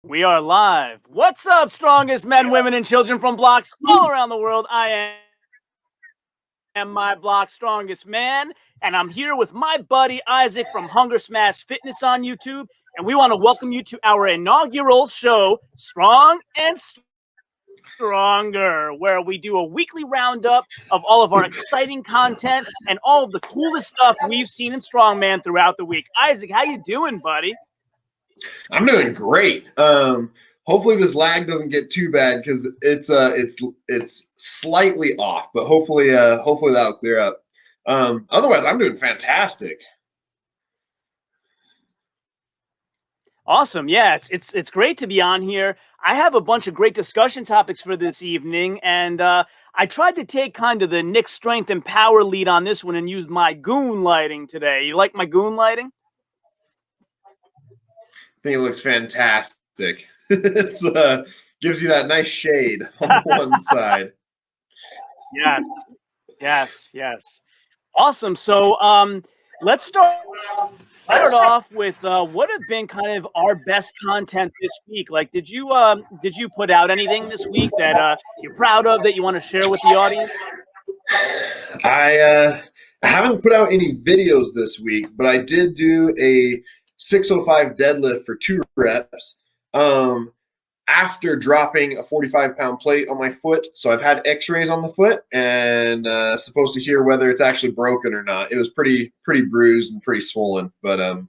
We are live. What's up, strongest men, women, and children from blocks all around the world? I am my block's strongest man, and I'm here with my buddy Isaac from Hunger Smash Fitness on YouTube, and we want to welcome you to our inaugural show, Strong and Stronger, where we do a weekly roundup of all of our exciting content and all of the coolest stuff we've seen in Strongman throughout the week. Isaac, how you doing, buddy? I'm doing great. Hopefully this lag doesn't get too bad because it's slightly off, but hopefully that'll clear up. Otherwise, I'm doing fantastic. Awesome. Yeah, it's great to be on here. I have a bunch of great discussion topics for this evening, and I tried to take kind of the Nick strength and power lead on this one and use my goon lighting today. You like my goon lighting? I think it looks fantastic. It gives you that nice shade on one side. Yes. Awesome. So let's start off with what have been kind of our best content this week. Like, did you put out anything this week that you're proud of that you want to share with the audience? I haven't put out any videos this week, but I did do a 605 deadlift for 2 reps after dropping a 45-pound plate on my foot. So I've had x-rays on the foot and supposed to hear whether it's actually broken or not. It was pretty bruised and pretty swollen. But other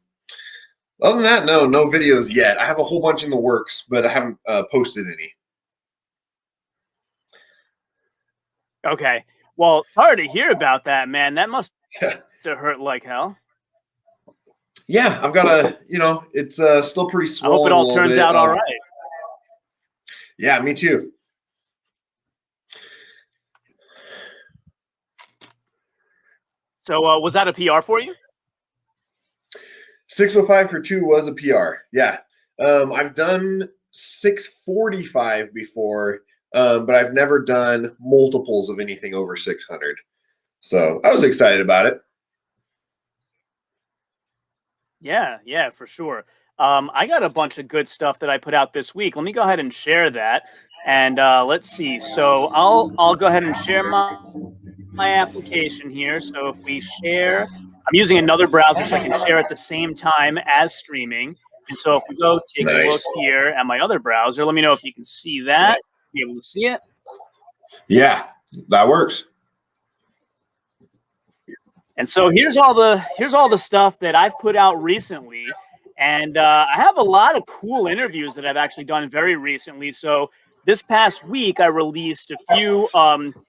than that, no videos yet. I have a whole bunch in the works, but I haven't posted any. Okay. Well, sorry to hear about that, man. That must have hurt like hell. Yeah, I've got it's still pretty swollen. I hope it all turns out all right. Yeah, me too. So was that a PR for you? 605 for 2 was a PR. Yeah. I've done 645 before, but I've never done multiples of anything over 600. So I was excited about it. Yeah, for sure. I got a bunch of good stuff that I put out this week. Let me go ahead and share that. And let's see. So I'll go ahead and share my application here. So if we share, I'm using another browser so I can share at the same time as streaming. And so if we go take a look here at my other browser, let me know if you can see that. Be able to see it? Yeah, that works. And so here's all the stuff that I've put out recently. And I have a lot of cool interviews that I've actually done very recently. So this past week, I released a few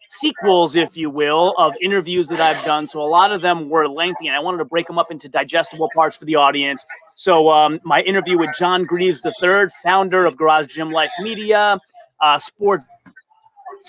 sequels, if you will, of interviews that I've done. So a lot of them were lengthy, and I wanted to break them up into digestible parts for the audience. So my interview with John Greaves III, founder of Garage Gym Life Media, sports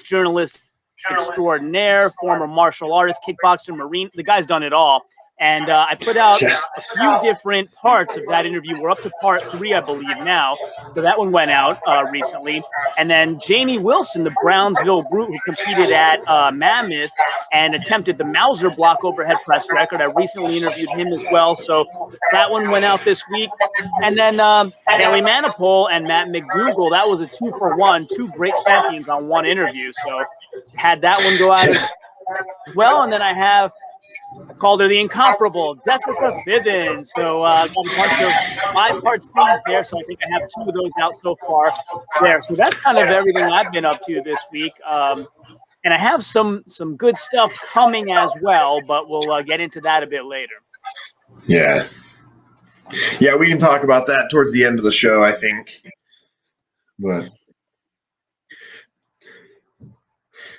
journalist extraordinaire, former martial artist, kickboxer, Marine. The guy's done it all. And I put out a few different parts of that interview. We're up to part 3, I believe, now. So that one went out recently. And then Jamie Wilson, the Brownsville Brute who competed at Mammoth and attempted the Mauser block overhead press record. I recently interviewed him as well. So that one went out this week. And then Haley Manipul and Matt McDougall, that was a 2-for-1, 2 great champions on one interview. So had that one go out as well. And then I called her the incomparable Jessica Fibbins. So got a bunch of 5-part series there. So I think I have 2 of those out so far there. So that's kind of everything I've been up to this week. And I have some good stuff coming as well, but we'll get into that a bit later. Yeah, we can talk about that towards the end of the show, I think. But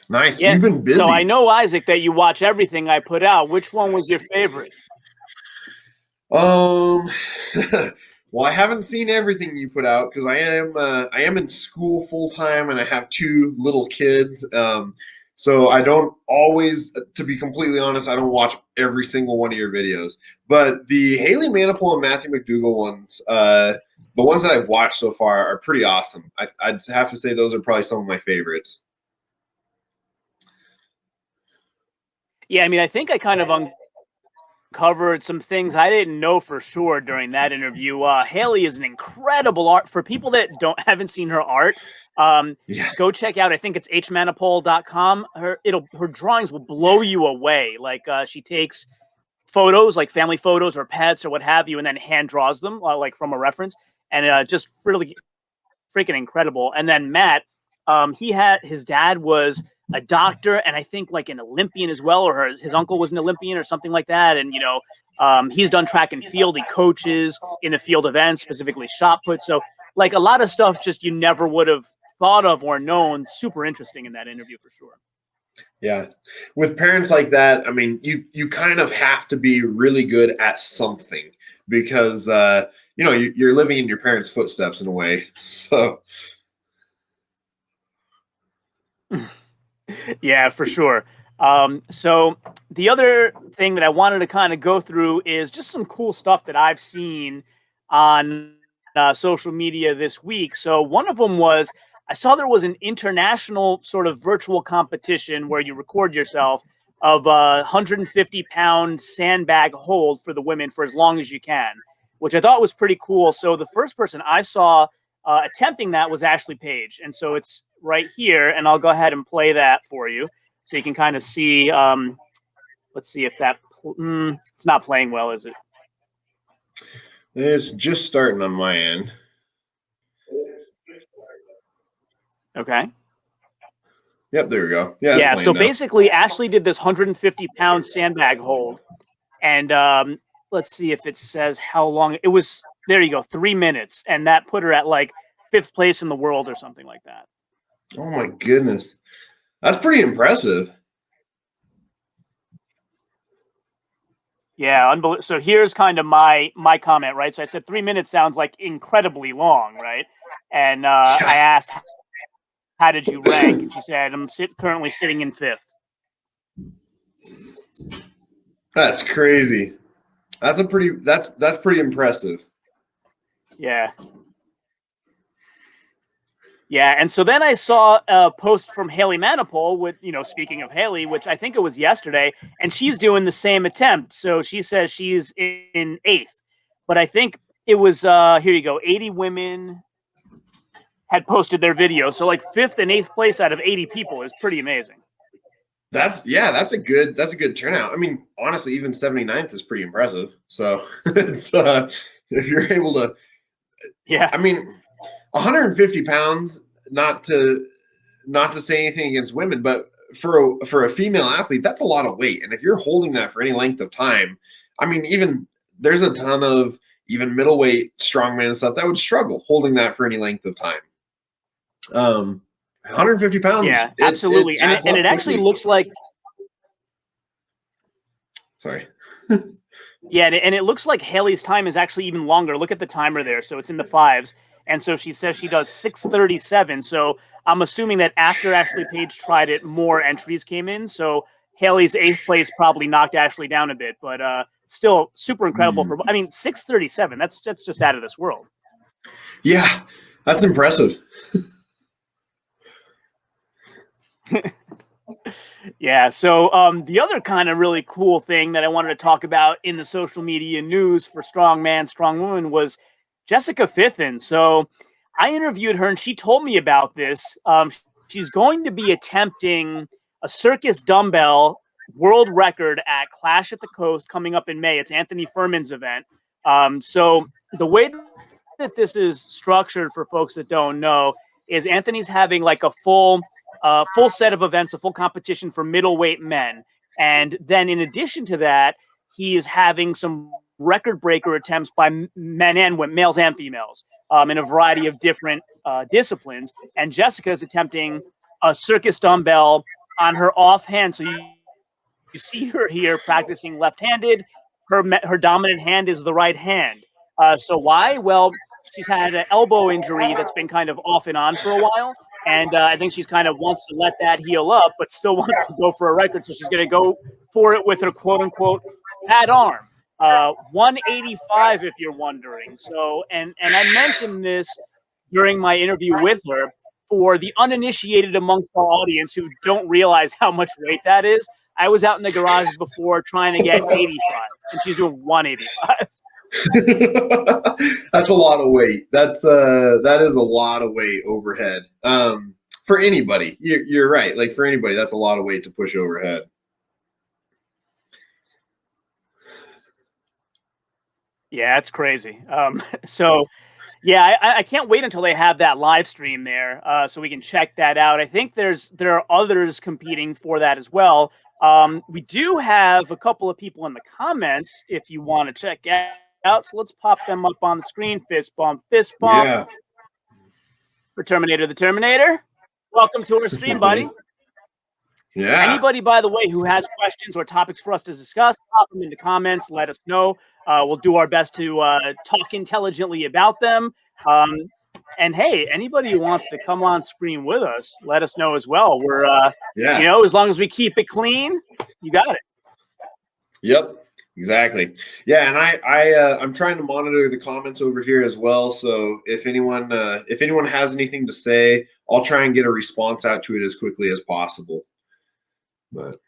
nice. Yeah. You've been busy. So I know, Isaac, that you watch everything I put out. Which one was your favorite? Well, I haven't seen everything you put out because I am in school full time and I have 2 little kids. So I don't always, to be completely honest, I don't watch every single one of your videos. But the Haley Manipul and Matthew McDougall ones, the ones that I've watched so far are pretty awesome. I'd have to say those are probably some of my favorites. Yeah, I mean, I think I kind of uncovered some things I didn't know for sure during that interview. Haley is an incredible art. For people that haven't seen her art, Yeah. go check out. I think it's hmanipole.com. Her drawings will blow you away. Like she takes photos, like family photos or pets or what have you, and then hand draws them like from a reference, and just really freaking incredible. And then Matt, his dad was a doctor and I think like an Olympian as well, or his uncle was an Olympian or something like that. And he's done track and field. He coaches in the field events, specifically shot put. So like a lot of stuff just you never would have thought of or known. Super interesting in that interview for sure. Yeah. With parents like that, I mean, you kind of have to be really good at something because you're living in your parents' footsteps in a way. So yeah, for sure. So the other thing that I wanted to kind of go through is just some cool stuff that I've seen on social media this week. So one of them was I saw there was an international sort of virtual competition where you record yourself of a 150-pound sandbag hold for the women for as long as you can, which I thought was pretty cool. So the first person I saw attempting that was Ashley Page. And so it's right here, and I'll go ahead and play that for you so you can kind of see. Let's see if that it's not playing well, is it? it's just starting on my end. Okay. Yep, there we go. Yeah. Yeah. So basically, Ashley did this 150-pound sandbag hold, and let's see if it says how long it was. There you go, 3 minutes, and that put her at like 5th place in the world or something like that. Oh my goodness, that's pretty impressive. Yeah, unbelievable. So here's kind of my comment, right? So I said 3 minutes sounds like incredibly long, right? And I asked, how did you rank? And she said, I'm currently sitting in 5th. That's crazy. That's pretty impressive. Yeah. Yeah, and so then I saw a post from Haley Manipole with, speaking of Haley, which I think it was yesterday, and she's doing the same attempt. So she says she's in 8th. But I think it was, here you go, 80 women had posted their video. So like 5th and 8th place out of 80 people is pretty amazing. That's a good turnout. I mean, honestly, even 79th is pretty impressive. So it's if you're able to, yeah, I mean, 150 pounds, not to say anything against women, but for a female athlete, that's a lot of weight. And if you're holding that for any length of time, I mean, even there's a ton of even middleweight strongman and stuff that would struggle holding that for any length of time. 150 pounds. Yeah, absolutely. And it actually looks like. Sorry. Yeah, and it looks like Haley's time is actually even longer. Look at the timer there. So it's in the 5s. And so she says she does 6:37. So I'm assuming that after Ashley Page tried it, more entries came in. So Haley's 8th place probably knocked Ashley down a bit, but still super incredible. 6:37. That's just out of this world. Yeah, that's impressive. Yeah. So the other kind of really cool thing that I wanted to talk about in the social media news for Strongman, Strongwoman was Jessica Fithin. So I interviewed her and she told me about this. She's going to be attempting a circus dumbbell world record at Clash at the Coast coming up in May. It's Anthony Furman's event. So the way that this is structured for folks that don't know is Anthony's having like a full set of events, a full competition for middleweight men. And then in addition to that, he is having some record breaker attempts by men and women, males and females, in a variety of different disciplines. And Jessica is attempting a circus dumbbell on her offhand. So you see her here practicing left-handed. Her dominant hand is the right hand. So why? Well, she's had an elbow injury that's been kind of off and on for a while. And I think she's kind of wants to let that heal up, but still wants to go for a record. So she's going to go for it with her quote-unquote bad arm. 185, if you're wondering. So, and I mentioned this during my interview with her for the uninitiated amongst our audience who don't realize how much weight that is. I was out in the garage before trying to get 85, and she's doing 185. That's a lot of weight. That is a lot of weight overhead. For anybody, you're right. Like for anybody, that's a lot of weight to push overhead. Yeah, it's crazy. So yeah, I can't wait until they have that live stream there, so we can check that out. I think there are others competing for that as well. We do have a couple of people in the comments if you want to check out. So let's pop them up on the screen. Fist bump Yeah. for Terminator the Terminator. Welcome to our stream, buddy. Yeah. Anybody, by the way, who has questions or topics for us to discuss, pop them in the comments. Let us know. We'll do our best to talk intelligently about them. And hey, anybody who wants to come on screen with us, let us know as well. We're, yeah. you know, as long as we keep it clean, you got it. Yep. Exactly. Yeah, and I'm trying to monitor the comments over here as well. So if anyone has anything to say, I'll try and get a response out to it as quickly as possible. But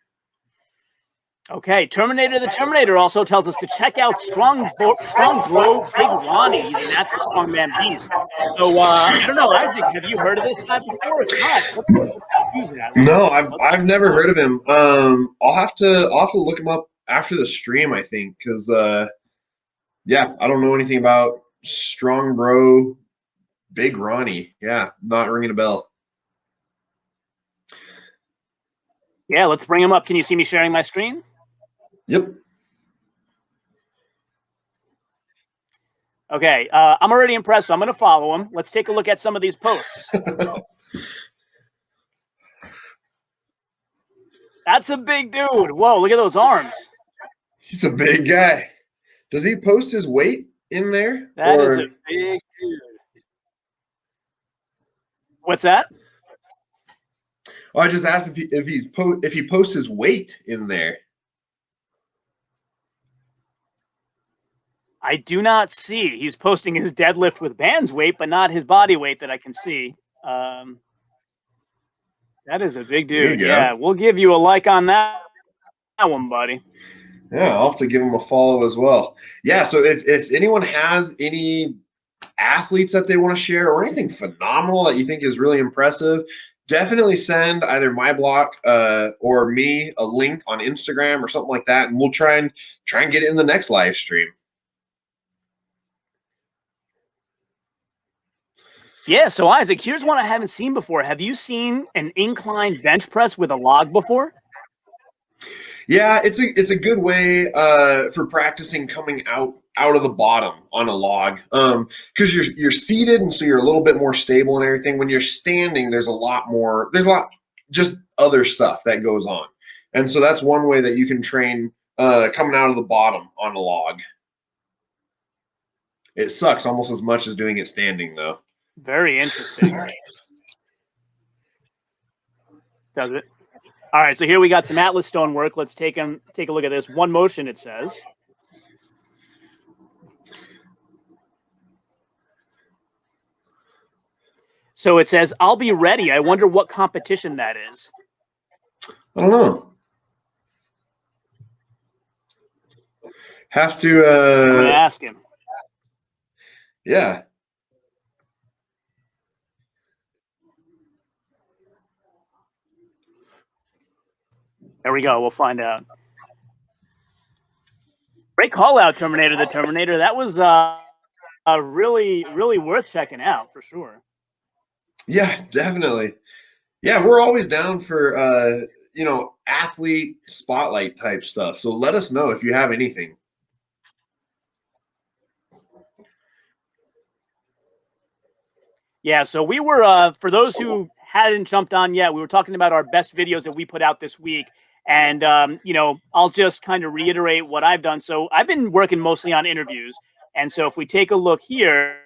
okay, Terminator the Terminator also tells us to check out Strong Bro Big Ronnie. He's a natural strongman beast. So I don't know, Isaac, have you heard of this guy before? If not, no, I've never heard of him. I'll have to look him up after the stream, I think, because yeah, I don't know anything about Strong Bro Big Ronnie. Yeah, not ringing a bell. Yeah, let's bring him up. Can you see me sharing my screen? Yep. Okay, I'm already impressed, so I'm going to follow him. Let's take a look at some of these posts. That's a big dude. Whoa, look at those arms. He's a big guy. Does he post his weight in there? That is a big dude. What's that? Oh, I just asked if he posts his weight in there. I do not see. He's posting his deadlift with band's weight, but not his body weight that I can see. That is a big dude. Yeah, we'll give you a like on that one, buddy. Yeah, I'll have to give him a follow as well. Yeah, so if anyone has any athletes that they want to share or anything phenomenal that you think is really impressive, definitely send either my block or me a link on Instagram or something like that, and we'll try and get it in the next live stream. Yeah, so Isaac, here's one I haven't seen before. Have you seen an incline bench press with a log before? Yeah, it's a good way for practicing coming out of the bottom on a log, because you're seated and so you're a little bit more stable and everything. When you're standing, there's a lot just other stuff that goes on, and so that's one way that you can train coming out of the bottom on a log. It sucks almost as much as doing it standing, though. Very interesting. Does it? All right, so here we got some Atlas stone work. Let's take a look at this. One motion, it says. So it says, I'll be ready. I wonder what competition that is. I don't know. Have to I'm gonna ask him. Yeah. There we go. We'll find out. Great call out, Terminator the Terminator. That was really, really worth checking out for sure. Yeah, definitely. Yeah, we're always down for athlete spotlight type stuff. So let us know if you have anything. Yeah, so we were for those who hadn't jumped on yet, we were talking about our best videos that we put out this week. And, I'll just kind of reiterate what I've done. So I've been working mostly on interviews. And so if we take a look here,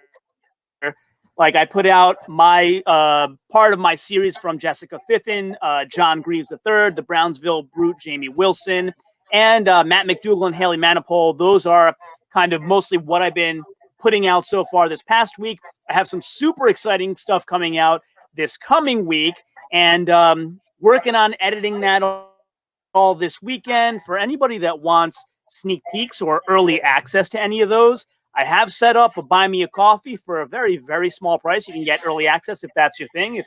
like I put out my part of my series from Jessica Fithin, John Greaves III, the Brownsville Brute, Jamie Wilson, and Matt McDougall and Haley Manipole. Those are kind of mostly what I've been putting out so far this past week. I have some super exciting stuff coming out this coming week, and working on editing that all this weekend. For anybody that wants sneak peeks or early access to any of those, I have set up a buy me a coffee for a very, very small price. You can get early access if that's your thing, if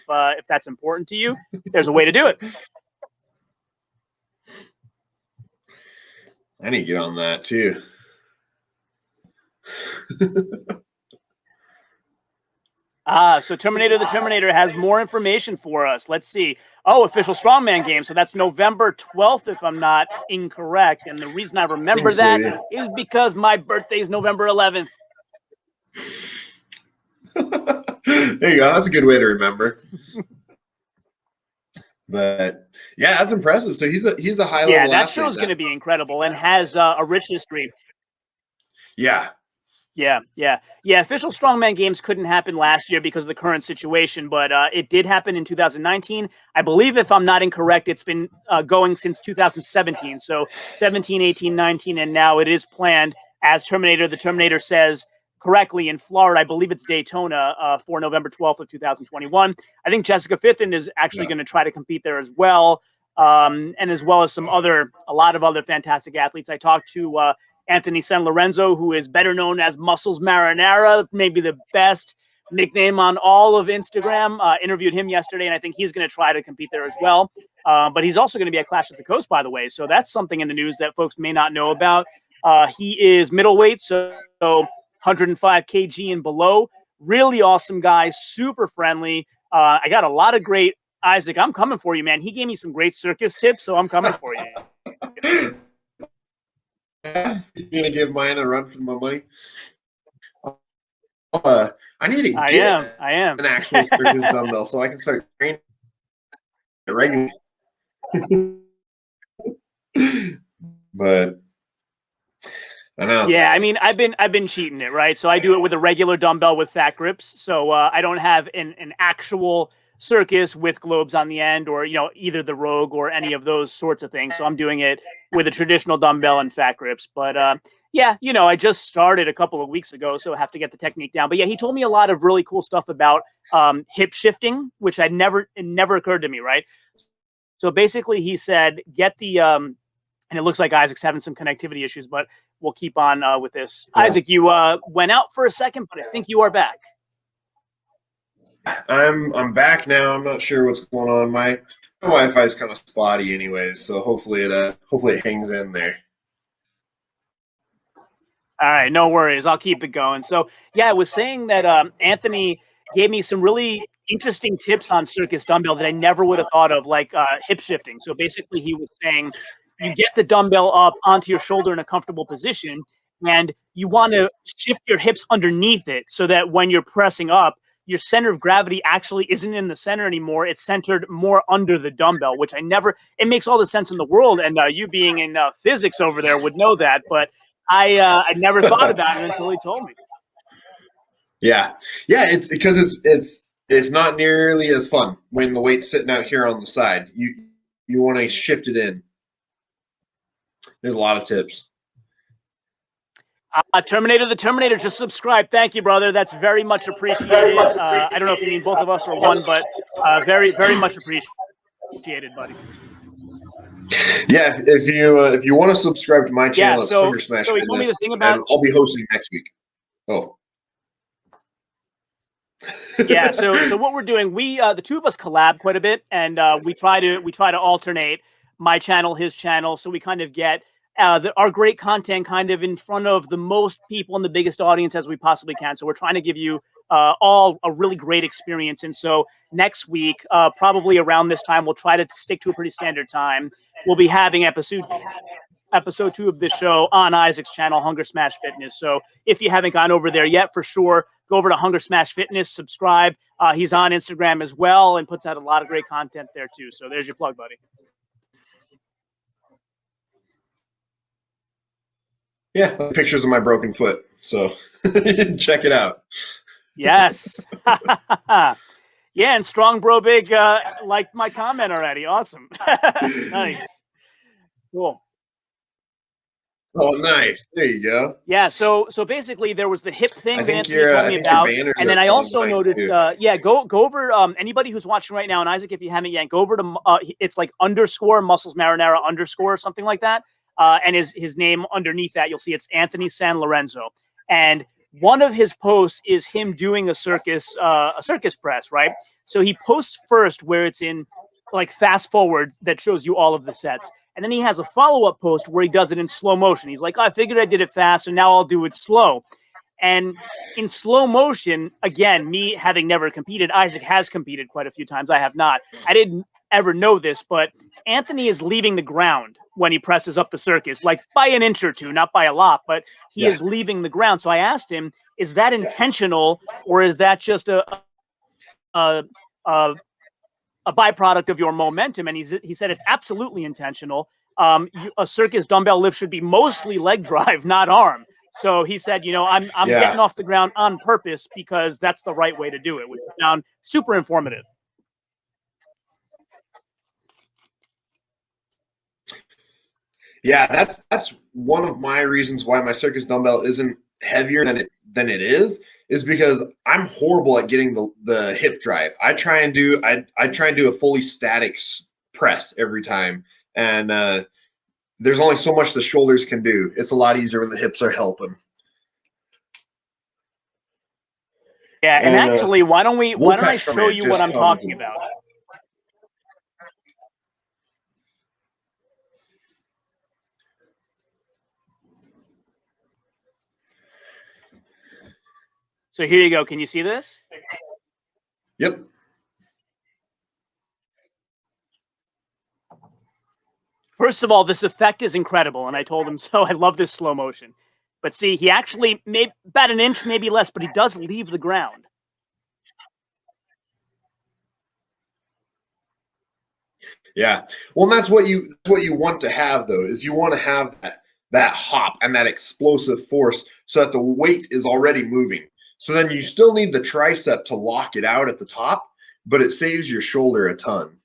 that's important to you. There's a way to do it. I need to get on that too. So Terminator the Terminator has more information for us. Let's see. Oh, official Strongman game. So that's November 12th, if I'm not incorrect. And the reason I remember that is because my birthday is November 11th. There you go. That's a good way to remember. But yeah, that's impressive. So he's a high level. Yeah, that show's going to be incredible and has a rich history. Yeah. Official Strongman games couldn't happen last year because of the current situation, but it did happen in 2019. I believe, if I'm not incorrect, it's been going since 2017. So 17, 18, 19, and now it is planned, as Terminator the Terminator says correctly, in Florida. I believe it's Daytona for November 12th of 2021. I think Jessica Fitton is actually going to try to compete there as well, and as well as a lot of other fantastic athletes. I talked to Anthony San Lorenzo, who is better known as Muscles Marinara, maybe the best nickname on all of Instagram. Interviewed him yesterday, and I think he's going to try to compete there as well. But he's also going to be at Clash at the Coast, by the way. So that's something in the news that folks may not know about. He is middleweight, so 105 kg and below. Really awesome guy, super friendly. I got a lot of great, Isaac, I'm coming for you, man. He gave me some great circus tips, so I'm coming for you. You're gonna give mine a run for my money. I need to get I am an actual circus dumbbell so I can start training regularly. But I know. Yeah, I mean, I've been cheating it, right? So I do it with a regular dumbbell with fat grips. So I don't have an actual circus with globes on the end, or either the Rogue or any of those sorts of things. So I'm doing it with a traditional dumbbell and fat grips. But I just started a couple of weeks ago, so I have to get the technique down. But yeah, he told me a lot of really cool stuff about hip shifting, which it never occurred to me, right? So basically, he said, get the and it looks like Isaac's having some connectivity issues, but we'll keep on with this. Yeah. Isaac, you went out for a second, but I think you are back. I'm back now. I'm not sure what's going on. My Wi-Fi is kind of spotty, anyways. So hopefully it hangs in there. All right, no worries. I'll keep it going. So yeah, I was saying that Anthony gave me some really interesting tips on circus dumbbell that I never would have thought of, like hip shifting. So basically, he was saying you get the dumbbell up onto your shoulder in a comfortable position, and you want to shift your hips underneath it so that when you're pressing up, your center of gravity actually isn't in the center anymore. It's centered more under the dumbbell, which it makes all the sense in the world. And you being in physics over there would know that, but I never thought about it until he told me. Yeah. It's because it's not nearly as fun when the weight's sitting out here on the side. You want to shift it in. There's a lot of tips. Terminator the Terminator just subscribed. Thank you, brother. That's very much appreciated. I don't know if you mean both of us or one, but very, very much appreciated, buddy. Yeah, if you want to subscribe to my channel, it's Hunger Smash Fitness. Told me the thing about, I'll be hosting next week. Oh. Yeah, so what we're doing, we the two of us collab quite a bit, and we try to alternate my channel, his channel, so we kind of get our great content kind of in front of the most people and the biggest audience as we possibly can. So we're trying to give you all a really great experience. And so next week, probably around this time, we'll try to stick to a pretty standard time. We'll be having episode 2 of this show on Isaac's channel, Hunger Smash Fitness. So if you haven't gone over there yet, for sure, go over to Hunger Smash Fitness, subscribe. He's on Instagram as well and puts out a lot of great content there too. So there's your plug, buddy. Yeah, pictures of my broken foot. So check it out. Yes. Yeah, and Strong Bro Big liked my comment already. Awesome. Nice. Cool. Oh, nice. There you go. Yeah, so basically there was the hip thing that Anthony your told me about, and then I falling also behind, noticed, too. yeah, go over anybody who's watching right now, and Isaac, if you haven't yet, go over to it's like underscore muscles marinara underscore or something like that, and his name underneath that you'll see it's Anthony San Lorenzo, and one of his posts is him doing a circus press, right? So he posts first where it's in like fast forward that shows you all of the sets. And then he has a follow-up post where he does it in slow motion. He's like, oh, I figured I did it fast, and now I'll do it slow. And in slow motion, again, me having never competed, Isaac has competed quite a few times. I have not. I didn't ever know this, but Anthony is leaving the ground when he presses up the circus, like by an inch or two, not by a lot, but he is leaving the ground. So I asked him, is that intentional, or is that just a byproduct of your momentum? And he said it's absolutely intentional. A circus dumbbell lift should be mostly leg drive, not arm. So he said, I'm getting off the ground on purpose because that's the right way to do it, which I found super informative. Yeah, that's one of my reasons why my circus dumbbell isn't heavier than it is because I'm horrible at getting the hip drive. I try and do a fully static press every time, and there's only so much the shoulders can do. It's a lot easier when the hips are helping. Yeah, and actually, why don't I show you what I'm talking about? So here you go. Can you see this? Yep. First of all, this effect is incredible, and I told him so. I love this slow motion. But see, he actually made about an inch, maybe less, but he does leave the ground. Yeah. Well, that's what you want to have, though, is you want to have that hop and that explosive force so that the weight is already moving. So then you still need the tricep to lock it out at the top, but it saves your shoulder a ton.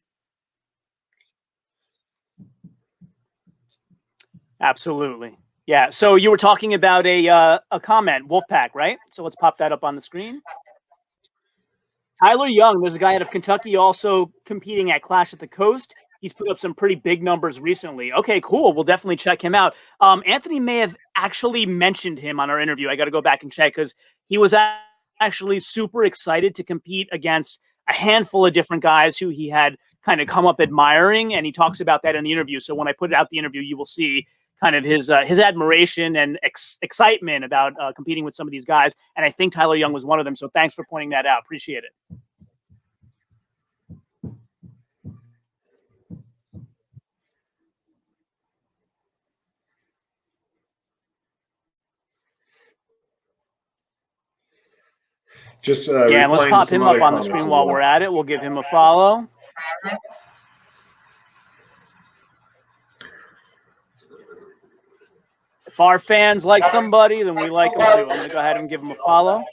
Absolutely. Yeah. So you were talking about a comment, Wolfpack, right? So let's pop that up on the screen. Tyler Young, there's a guy out of Kentucky also competing at Clash at the Coast. He's put up some pretty big numbers recently. Okay, cool. We'll definitely check him out. Anthony may have actually mentioned him on our interview. I got to go back and check because he was actually super excited to compete against a handful of different guys who he had kind of come up admiring, and he talks about that in the interview. So when I put out the interview, you will see kind of his admiration and excitement about competing with some of these guys. And I think Tyler Young was one of them. So thanks for pointing that out. Appreciate it. Just yeah, let's pop him up on the screen while we're at it. We'll give him a follow. If our fans like somebody, then we like them too. I'm going to go ahead and give him a follow.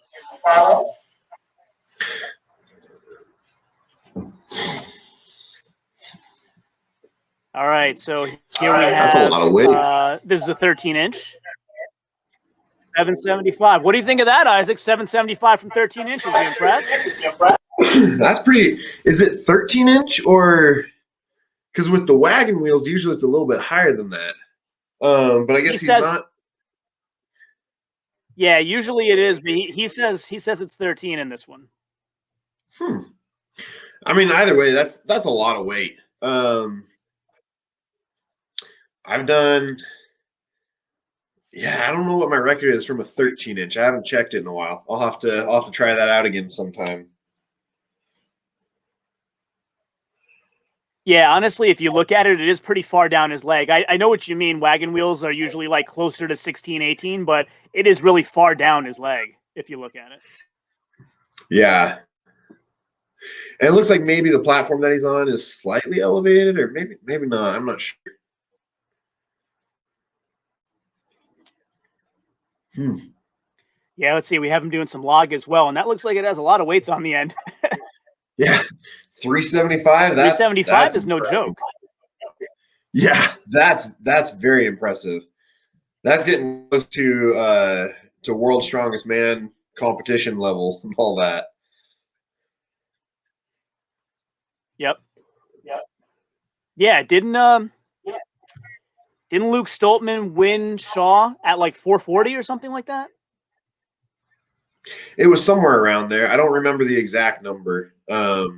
All right, so here we have. That's a lot of weight. This is a 13-inch. 775. What do you think of that, Isaac? 775 from 13 inches. You impressed? That's pretty. Is it 13-inch or? Because with the wagon wheels, usually it's a little bit higher than that. But I guess he's not. Yeah, usually it is, but he says it's 13 in this one. I mean, either way, that's a lot of weight. I've done. Yeah, I don't know what my record is from a 13-inch. I haven't checked it in a while. I'll have to try that out again sometime. Yeah, honestly, if you look at it, it is pretty far down his leg. I know what you mean. Wagon wheels are usually like closer to 16, 18, but it is really far down his leg if you look at it. Yeah. And it looks like maybe the platform that he's on is slightly elevated, or maybe not. I'm not sure. Yeah, let's see. We have him doing some log as well, and that looks like it has a lot of weights on the end. Yeah, 375. 375 is no joke. Yeah, that's very impressive. That's getting close to world's strongest man competition level and all that. Yep. Yeah, didn't Luke Stoltman win Shaw at like 440 or something like that? It was somewhere around there. I don't remember the exact number. But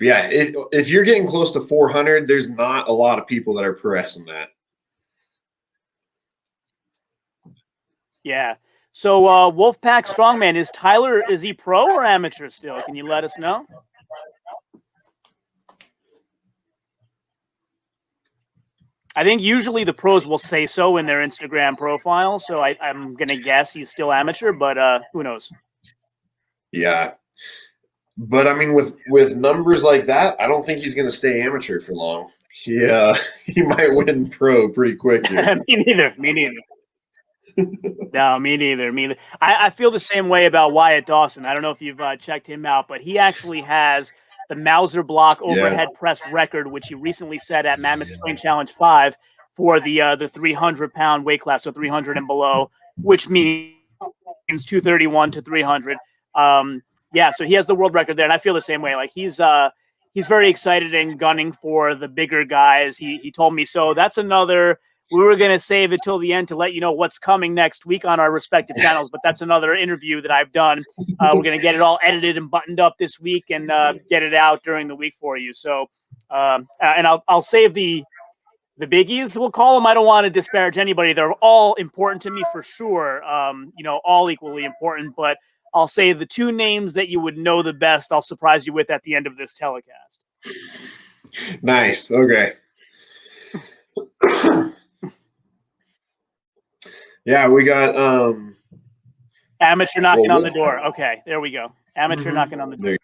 yeah, if you're getting close to 400, there's not a lot of people that are pressing that. Yeah. So Wolfpack Strongman, is Tyler, is he pro or amateur still? Can you let us know? I think usually the pros will say so in their Instagram profile, so I'm gonna guess he's still amateur, but who knows? Yeah, but I mean, with numbers like that, I don't think he's going to stay amateur for long. Yeah, he might win pro pretty quick here. Me neither. No, me neither. I feel the same way about Wyatt Dawson. I don't know if you've checked him out, but he actually has the Mauser block overhead press record, which he recently set at Mammoth Strength Challenge 5 for the 300-pound weight class, so 300 and below, which means 231 to 300. Yeah, so he has the world record there, and I feel the same way. Like he's very excited and gunning for the bigger guys. He told me so. That's another. We were going to save it till the end to let you know what's coming next week on our respective channels, but that's another interview that I've done. We're going to get it all edited and buttoned up this week and get it out during the week for you. So, and I'll save the biggies, we'll call them. I don't want to disparage anybody. They're all important to me for sure. All equally important, but I'll say the two names that you would know the best, I'll surprise you with at the end of this telecast. Nice. Okay. Yeah, we got amateur knocking on the door. Okay, there we go. Amateur knocking on the door.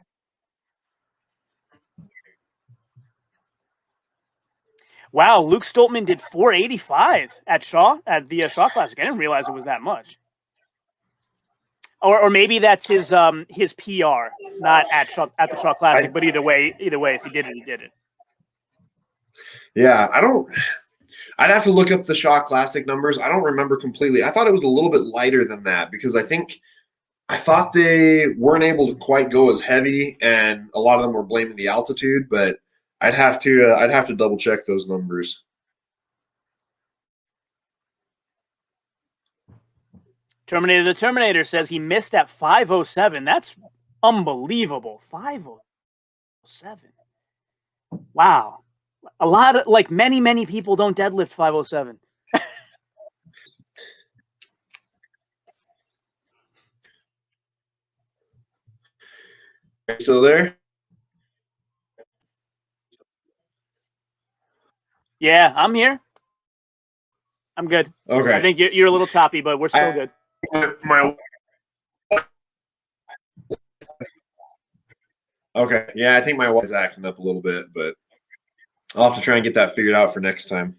Wow, Luke Stoltman did 485 at the Shaw Classic. I didn't realize it was that much. Or maybe that's his PR, not at the Shaw Classic. But either way, if he did it, he did it. Yeah, I'd have to look up the Shaw Classic numbers. I don't remember completely. I thought it was a little bit lighter than that because I thought they weren't able to quite go as heavy, and a lot of them were blaming the altitude. But I'd have to double check those numbers. Terminator the Terminator says he missed at 507. That's unbelievable. 507. Wow. A lot of many people don't deadlift 507. Still there? Yeah, I'm here. I'm good. Okay. I think you're a little choppy, but we're still good. Okay. Yeah, I think my Wi-Fi is acting up a little bit, but I'll have to try and get that figured out for next time.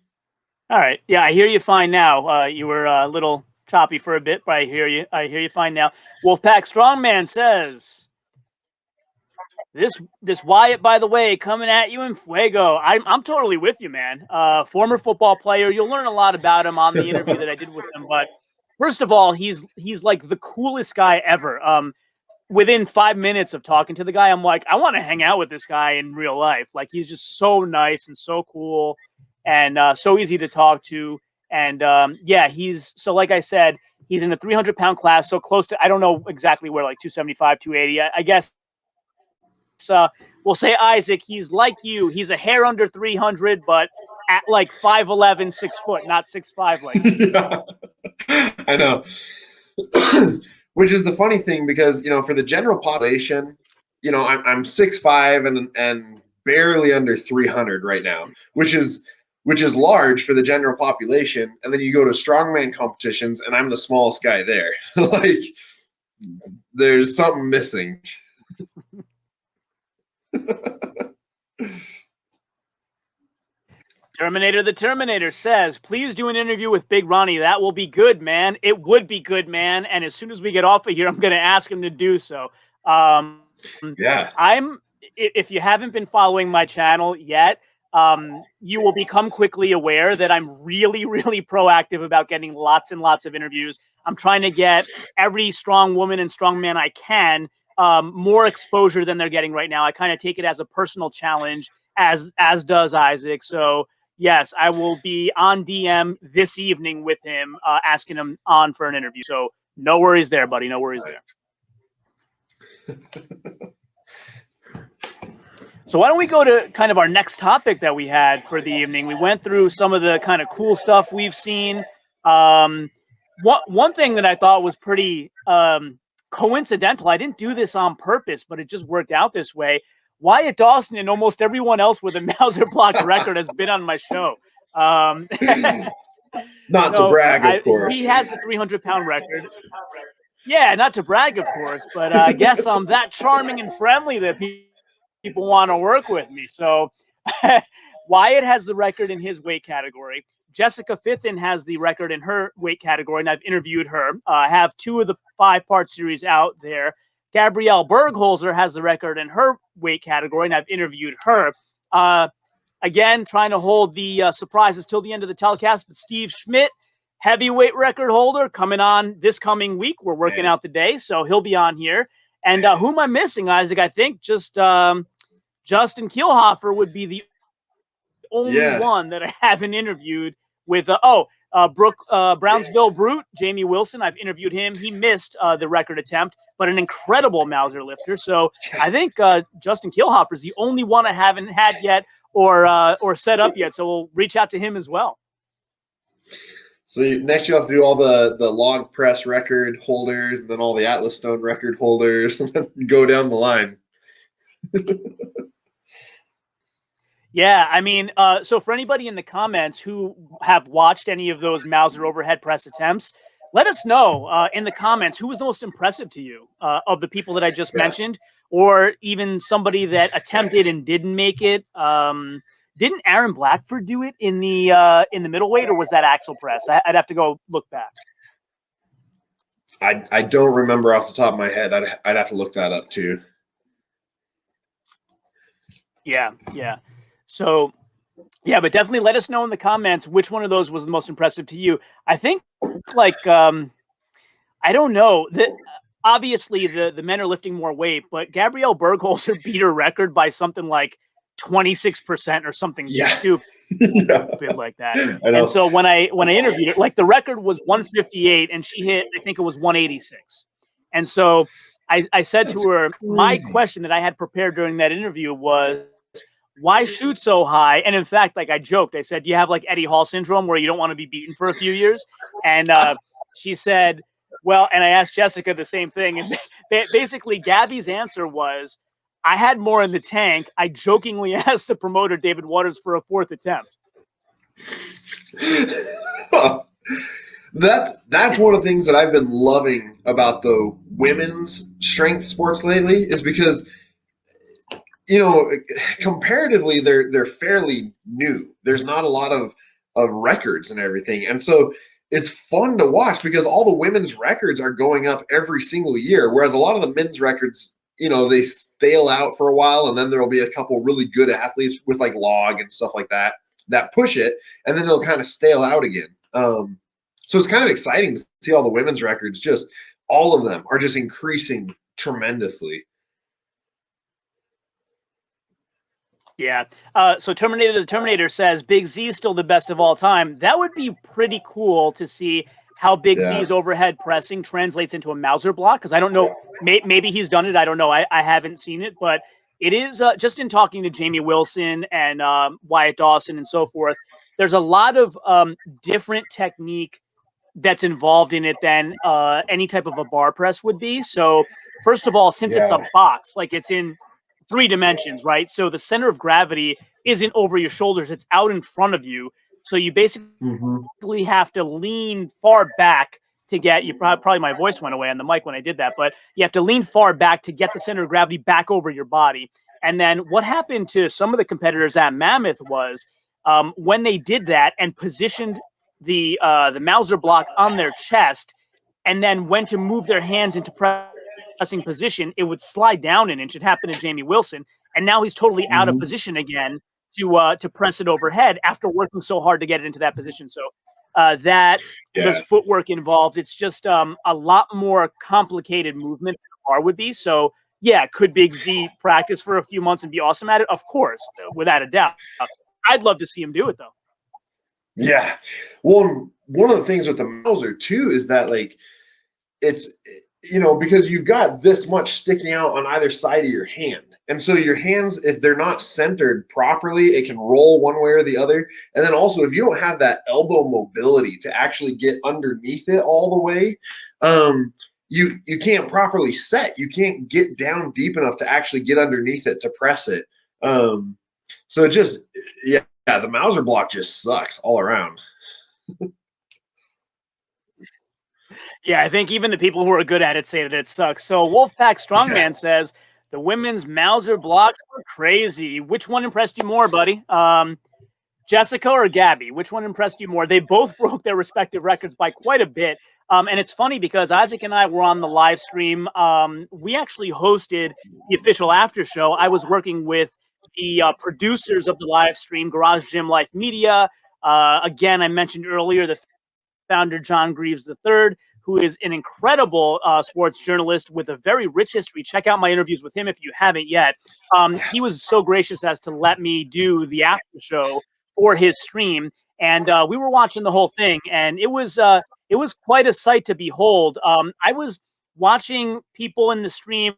All right. Yeah, I hear you fine now. You were a little choppy for a bit, but I hear you fine now. Wolfpack Strongman says, This Wyatt, by the way, coming at you in fuego. I'm totally with you, man. Former football player. You'll learn a lot about him on the interview that I did with him. But first of all, he's like the coolest guy ever. Within 5 minutes of talking to the guy, I'm like, I want to hang out with this guy in real life. Like he's just so nice and so cool, and so easy to talk to. And yeah, like I said, he's in the 300-pound class, so close to, I don't know exactly where, like 275, 280. I guess. We'll say Isaac, he's like you. He's a hair under 300, but at like 5'11", 6 foot, not 6'5" like you. Yeah. I know. Which is the funny thing because, for the general population, I'm 6'5" and barely under 300 right now, which is large for the general population. And then you go to strongman competitions and I'm the smallest guy there. Like there's something missing. Terminator the Terminator says, please do an interview with Big Ronnie. That will be good, man. It would be good, man. And as soon as we get off of here, I'm going to ask him to do so. Yeah. If you haven't been following my channel yet, you will become quickly aware that I'm really, really proactive about getting lots and lots of interviews. I'm trying to get every strong woman and strong man I can more exposure than they're getting right now. I kind of take it as a personal challenge, as does Isaac. So yes, I will be on DM this evening with him, asking him on for an interview. So no worries there, buddy. No worries there. So why don't we go to kind of our next topic that we had for the evening? We went through some of the kind of cool stuff we've seen. One thing that I thought was pretty coincidental, I didn't do this on purpose, but it just worked out this way. Wyatt Dawson and almost everyone else with a Mauser block record has been on my show. Not to brag, of course. He has the 300-pound record. Yeah, not to brag, of course, but I guess I'm that charming and friendly that people want to work with me. So Wyatt has the record in his weight category. Jessica Fithin has the record in her weight category, and I've interviewed her. I have 2 of the 5-part series out there. Gabrielle Bergholzer has the record in her weight category, and I've interviewed her. Again, trying to hold the surprises till the end of the telecast, but Steve Schmidt, heavyweight record holder, coming on this coming week. We're working out the day, so he'll be on here. And who am I missing, Isaac? I think just Justin Kielhofer would be the only one that I haven't interviewed with. Brownsville Brute, Jamie Wilson. I've interviewed him. He missed the record attempt, but an incredible Mauser lifter. So I think Justin Kielhofer is the only one I haven't had yet or set up yet. So we'll reach out to him as well. So next you have to do all the log press record holders and then all the Atlas Stone record holders and then go down the line. Yeah, I mean, so for anybody in the comments who have watched any of those Mauser overhead press attempts, let us know in the comments who was the most impressive to you of the people that I just mentioned, or even somebody that attempted and didn't make it. Didn't Aaron Blackford do it in the middleweight, or was that axle press? I'd have to go look back. I don't remember off the top of my head. I'd have to look that up too. Yeah. So, yeah, but definitely let us know in the comments which one of those was the most impressive to you. I think, I don't know. Obviously, the men are lifting more weight, but Gabrielle Bergholzer beat her record by something like 26% or something stupid like that. And so when I interviewed her, the record was 158 and she hit, I think it was 186. And so I said to her, my question that I had prepared during that interview was, why shoot so high? And in fact, I joked, I said, do you have Eddie Hall syndrome where you don't want to be beaten for a few years? And she said, well, and I asked Jessica the same thing. And basically Gabby's answer was, I had more in the tank. I jokingly asked the promoter, David Waters, for a 4th attempt. That's one of the things that I've been loving about the women's strength sports lately is because, comparatively, they're fairly new. There's not a lot of records and everything. And so it's fun to watch because all the women's records are going up every single year, whereas a lot of the men's records, they stale out for a while, and then there'll be a couple really good athletes with log and stuff like that push it, and then they'll kind of stale out again. So it's kind of exciting to see all the women's records, just all of them are just increasing tremendously. Yeah. So the Terminator says Big Z is still the best of all time. That would be pretty cool to see how Big Z's overhead pressing translates into a Mauser block, because I don't know, maybe he's done it. I don't know. I haven't seen it, but it is just in talking to Jamie Wilson and Wyatt Dawson and so forth, there's a lot of different technique that's involved in it than any type of a bar press would be. So first of all, since it's a box, it's in 3 dimensions, right? So the center of gravity isn't over your shoulders, it's out in front of you. So you basically have to lean far back to get, probably my voice went away on the mic when I did that, but you have to lean far back to get the center of gravity back over your body. And then what happened to some of the competitors at Mammoth was when they did that and positioned the Mauser block on their chest and then went to move their hands into pressing position, it would slide down an inch. It happened to Jamie Wilson. And now he's totally out of position again. to press it overhead after working so hard to get it into that position. So that there's footwork involved. It's just a lot more complicated movement than a bar would be. So yeah, could Big Z practice for a few months and be awesome at it? Of course, without a doubt. I'd love to see him do it though. Yeah. Well, one of the things with the Mauser too is that like it's because you've got this much sticking out on either side of your hand. And so your hands, if they're not centered properly, it can roll one way or the other. And then also if you don't have that elbow mobility to actually get underneath it all the way, you can't properly set. You can't get down deep enough to actually get underneath it to press it. So it just, the Mauser block just sucks all around. Yeah, I think even the people who are good at it say that it sucks. So Wolfpack Strongman says the women's Mauser blocks were crazy. Which one impressed you more, buddy? Jessica or Gabby? Which one impressed you more? They both broke their respective records by quite a bit. And it's funny because Isaac and I were on the live stream. We actually hosted the official after show. I was working with the producers of the live stream, Garage Gym Life Media. Again, I mentioned earlier the founder, John Greaves III, who is an incredible sports journalist with a very rich history. Check out my interviews with him if you haven't yet. He was so gracious as to let me do the after show for his stream. And we were watching the whole thing, and it was quite a sight to behold. I was watching people in the stream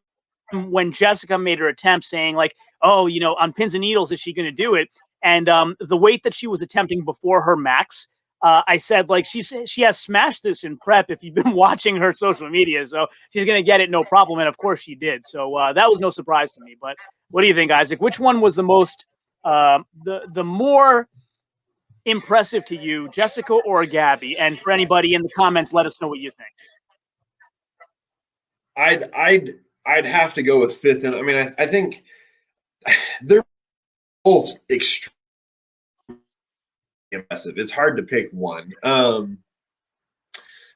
when Jessica made her attempt, saying like, oh, on pins and needles, is she going to do it? And the weight that she was attempting before her max, I said, like, she has smashed this in prep if you've been watching her social media, so she's going to get it no problem. And of course she did. So that was no surprise to me. But what do you think, Isaac? Which one was the most, the more impressive to you, Jessica or Gabby? And for anybody in the comments, let us know what you think. I'd have to go with fifth. And I mean, I think they're both extremely impressive. It's hard to pick one.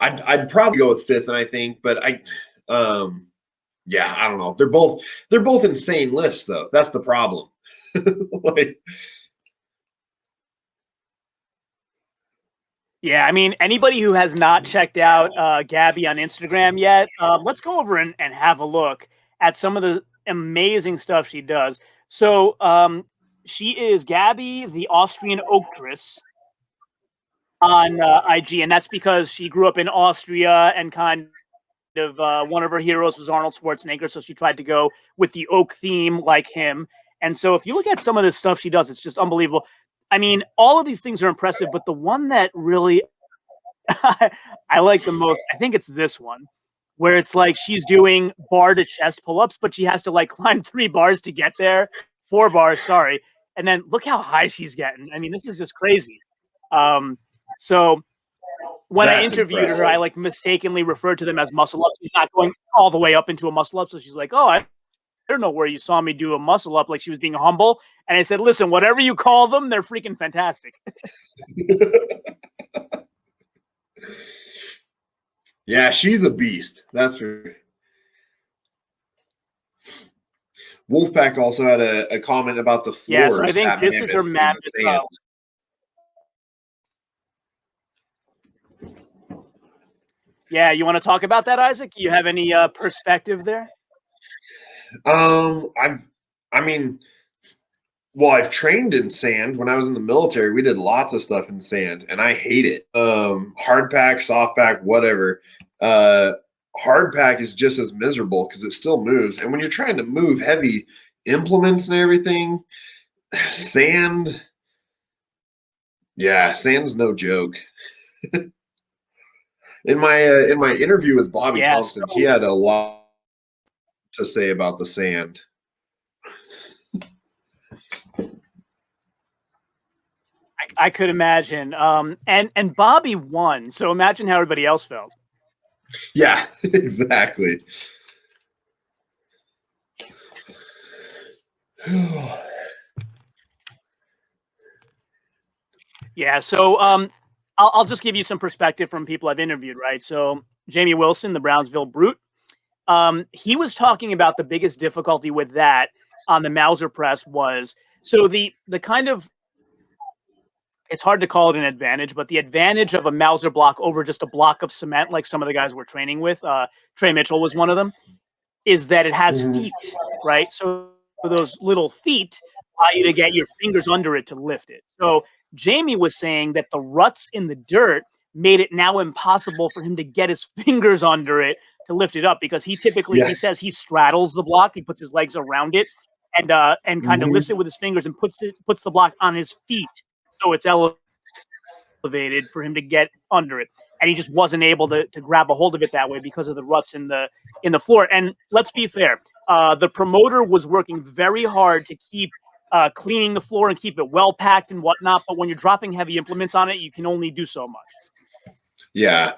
I'd probably go with fifth, and I think, but I don't know. They're both insane lifts, though. That's the problem. Yeah, I mean, anybody who has not checked out Gabby on Instagram yet, let's go over and have a look at some of the amazing stuff she does. So she is Gabby, the Austrian Oaktress, on IG, and that's because she grew up in Austria, and kind of one of her heroes was Arnold Schwarzenegger, so she tried to go with the oak theme like him. And so if you look at some of the stuff she does, it's just unbelievable. I mean, all of these things are impressive, but the one that really I like the most, I think it's this one, where it's like she's doing bar to chest pull-ups, but she has to like climb 3 bars to get there. 4 bars, sorry. And then look how high she's getting. I mean, this is just crazy. So when I interviewed her, I like mistakenly referred to them as muscle ups. She's not going all the way up into a muscle up. So she's like, oh, I don't know where you saw me do a muscle up, like she was being humble. And I said, listen, whatever you call them, they're freaking fantastic. Yeah, she's a beast. That's for Wolfpack also had a comment about the floors. Yeah, so I think this is her Mammoth. Yeah, you want to talk about that, Isaac? You have any perspective there? I've trained in sand. When I was in the military, we did lots of stuff in sand, and I hate it. Hard pack, soft pack, whatever. Hard pack is just as miserable because it still moves. And when you're trying to move heavy implements and everything, sand's no joke. In my interview with Bobby Thompson, he had a lot to say about the sand. I could imagine. And Bobby won, so imagine how everybody else felt. Yeah, exactly. Yeah, so I'll just give you some perspective from people I've interviewed, right? So Jamie Wilson, the Brownsville Brute, he was talking about the biggest difficulty with that on the Mauser press was So the kind of, it's hard to call it an advantage, but the advantage of a Mauser block over just a block of cement, like some of the guys we're training with, Trey Mitchell was one of them, is that it has feet, right? So those little feet allow you to get your fingers under it to lift it. So Jamie was saying that the ruts in the dirt made it now impossible for him to get his fingers under it to lift it up, because he typically, Yeah. he says he straddles the block, he puts his legs around it and kind of lifts it with his fingers and puts the block on his feet so it's elevated for him to get under it. And he just wasn't able to grab a hold of it that way because of the ruts in the floor. And let's be fair, the promoter was working very hard to keep cleaning the floor and keep it well packed and whatnot. But when you're dropping heavy implements on it, you can only do so much. Yeah.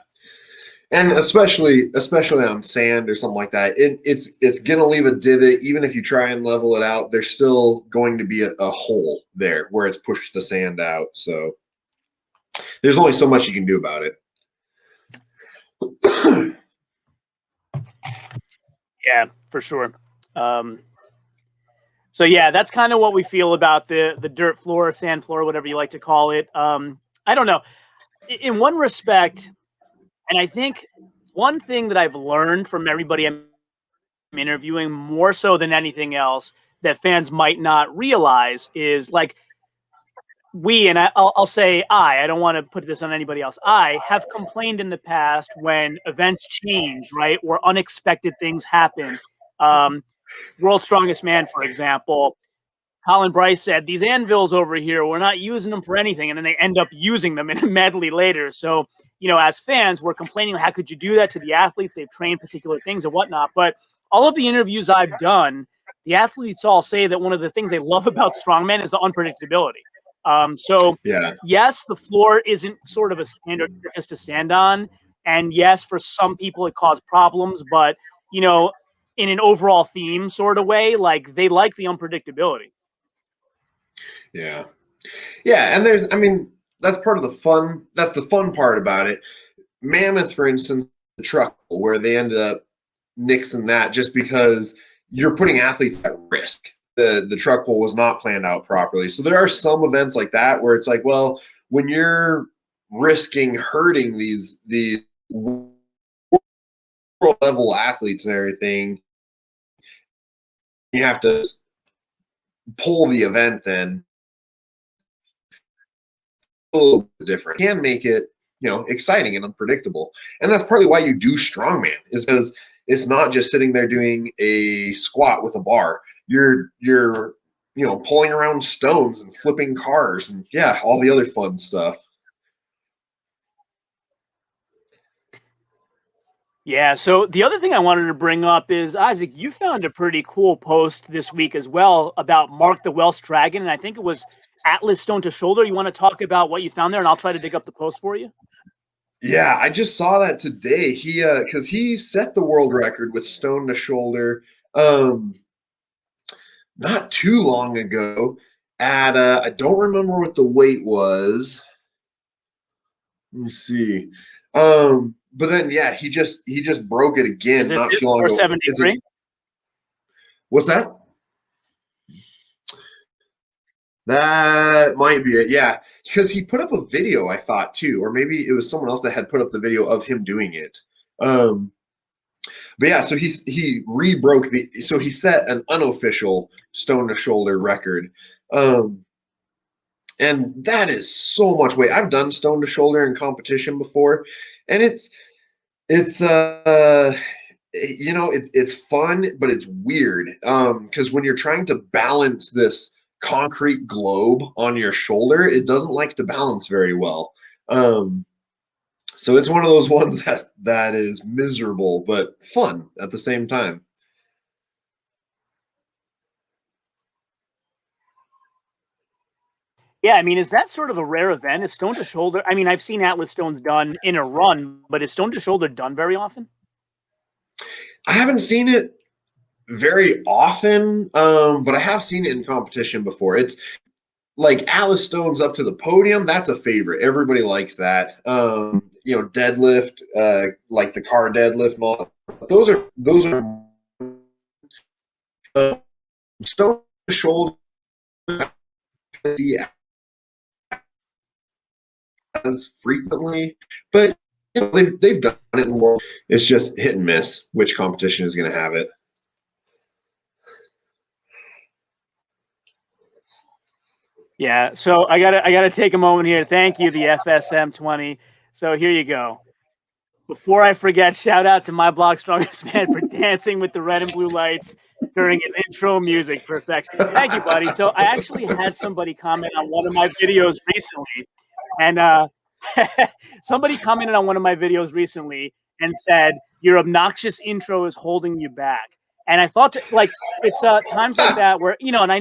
And especially on sand or something like that, it's gonna leave a divot. Even if you try and level it out, there's still going to be a hole there where it's pushed the sand out. So there's only so much you can do about it. Yeah, for sure. So yeah, that's kind of what we feel about the dirt floor, sand floor, whatever you like to call it. I don't know. In one respect, and I think one thing that I've learned from everybody I'm interviewing more so than anything else that fans might not realize is, like, and I'll say I don't want to put this on anybody else. I have complained in the past when events change, right, or unexpected things happen. World's Strongest Man, for example, Colin Bryce said, these anvils over here, we're not using them for anything. And then they end up using them in a medley later. So, as fans, we're complaining, how could you do that to the athletes? They've trained particular things and whatnot. But all of the interviews I've done, the athletes all say that one of the things they love about Strongman is the unpredictability. So, Yeah. yes, the floor isn't sort of a standard surface to stand on. And yes, for some people it caused problems. But, in an overall theme sort of way, like, they like the unpredictability. Yeah. Yeah. And that's part of the fun. That's the fun part about it. Mammoth, for instance, the truck where they ended up nixing that just because you're putting athletes at risk. The truck pull was not planned out properly. So there are some events like that where it's like, well, when you're risking hurting these world level athletes and everything, you have to pull the event then a little bit different. It can make it, exciting and unpredictable. And that's partly why you do strongman, is because it's not just sitting there doing a squat with a bar. You're pulling around stones and flipping cars and all the other fun stuff. Yeah, so the other thing I wanted to bring up is, Isaac, you found a pretty cool post this week as well about Mark the Welsh Dragon, and I think it was Atlas Stone to Shoulder. You want to talk about what you found there, and I'll try to dig up the post for you? Yeah, I just saw that today. Because he set the world record with stone to shoulder not too long ago at I don't remember what the weight was. Let me see. But then he just broke it again not too long ago. 473? What's that? That might be it. Yeah, because he put up a video, I thought too, or maybe it was someone else that had put up the video of him doing it. But yeah, so he rebroke so he set an unofficial stone to shoulder record. And that is so much weight. I've done stone to shoulder in competition before, and it's it's fun, but it's weird. Because when you're trying to balance this concrete globe on your shoulder, it doesn't like to balance very well. So it's one of those ones that is miserable but fun at the same time. Yeah, I mean, is that sort of a rare event? Is stone to shoulder? I mean, I've seen Atlas stones done in a run, but is stone to shoulder done very often? I haven't seen it very often, but I have seen it in competition before. It's like Atlas stones up to the podium. That's a favorite. Everybody likes that. Deadlift, like the car deadlift and all. Those are stone to shoulder see as frequently, but you know, they've done it in the world. It's just hit and miss which competition is going to have it. Yeah, so I gotta take a moment here. Thank you, the FSM20. So here you go. Before I forget, shout out to my blog Strongest Man for dancing with the red and blue lights during his intro music perfection. Thank you, buddy. So I actually had somebody comment on one of my videos recently, and somebody commented on one of my videos recently and said your obnoxious intro is holding you back. And I thought, like, it's times like that where, you know, and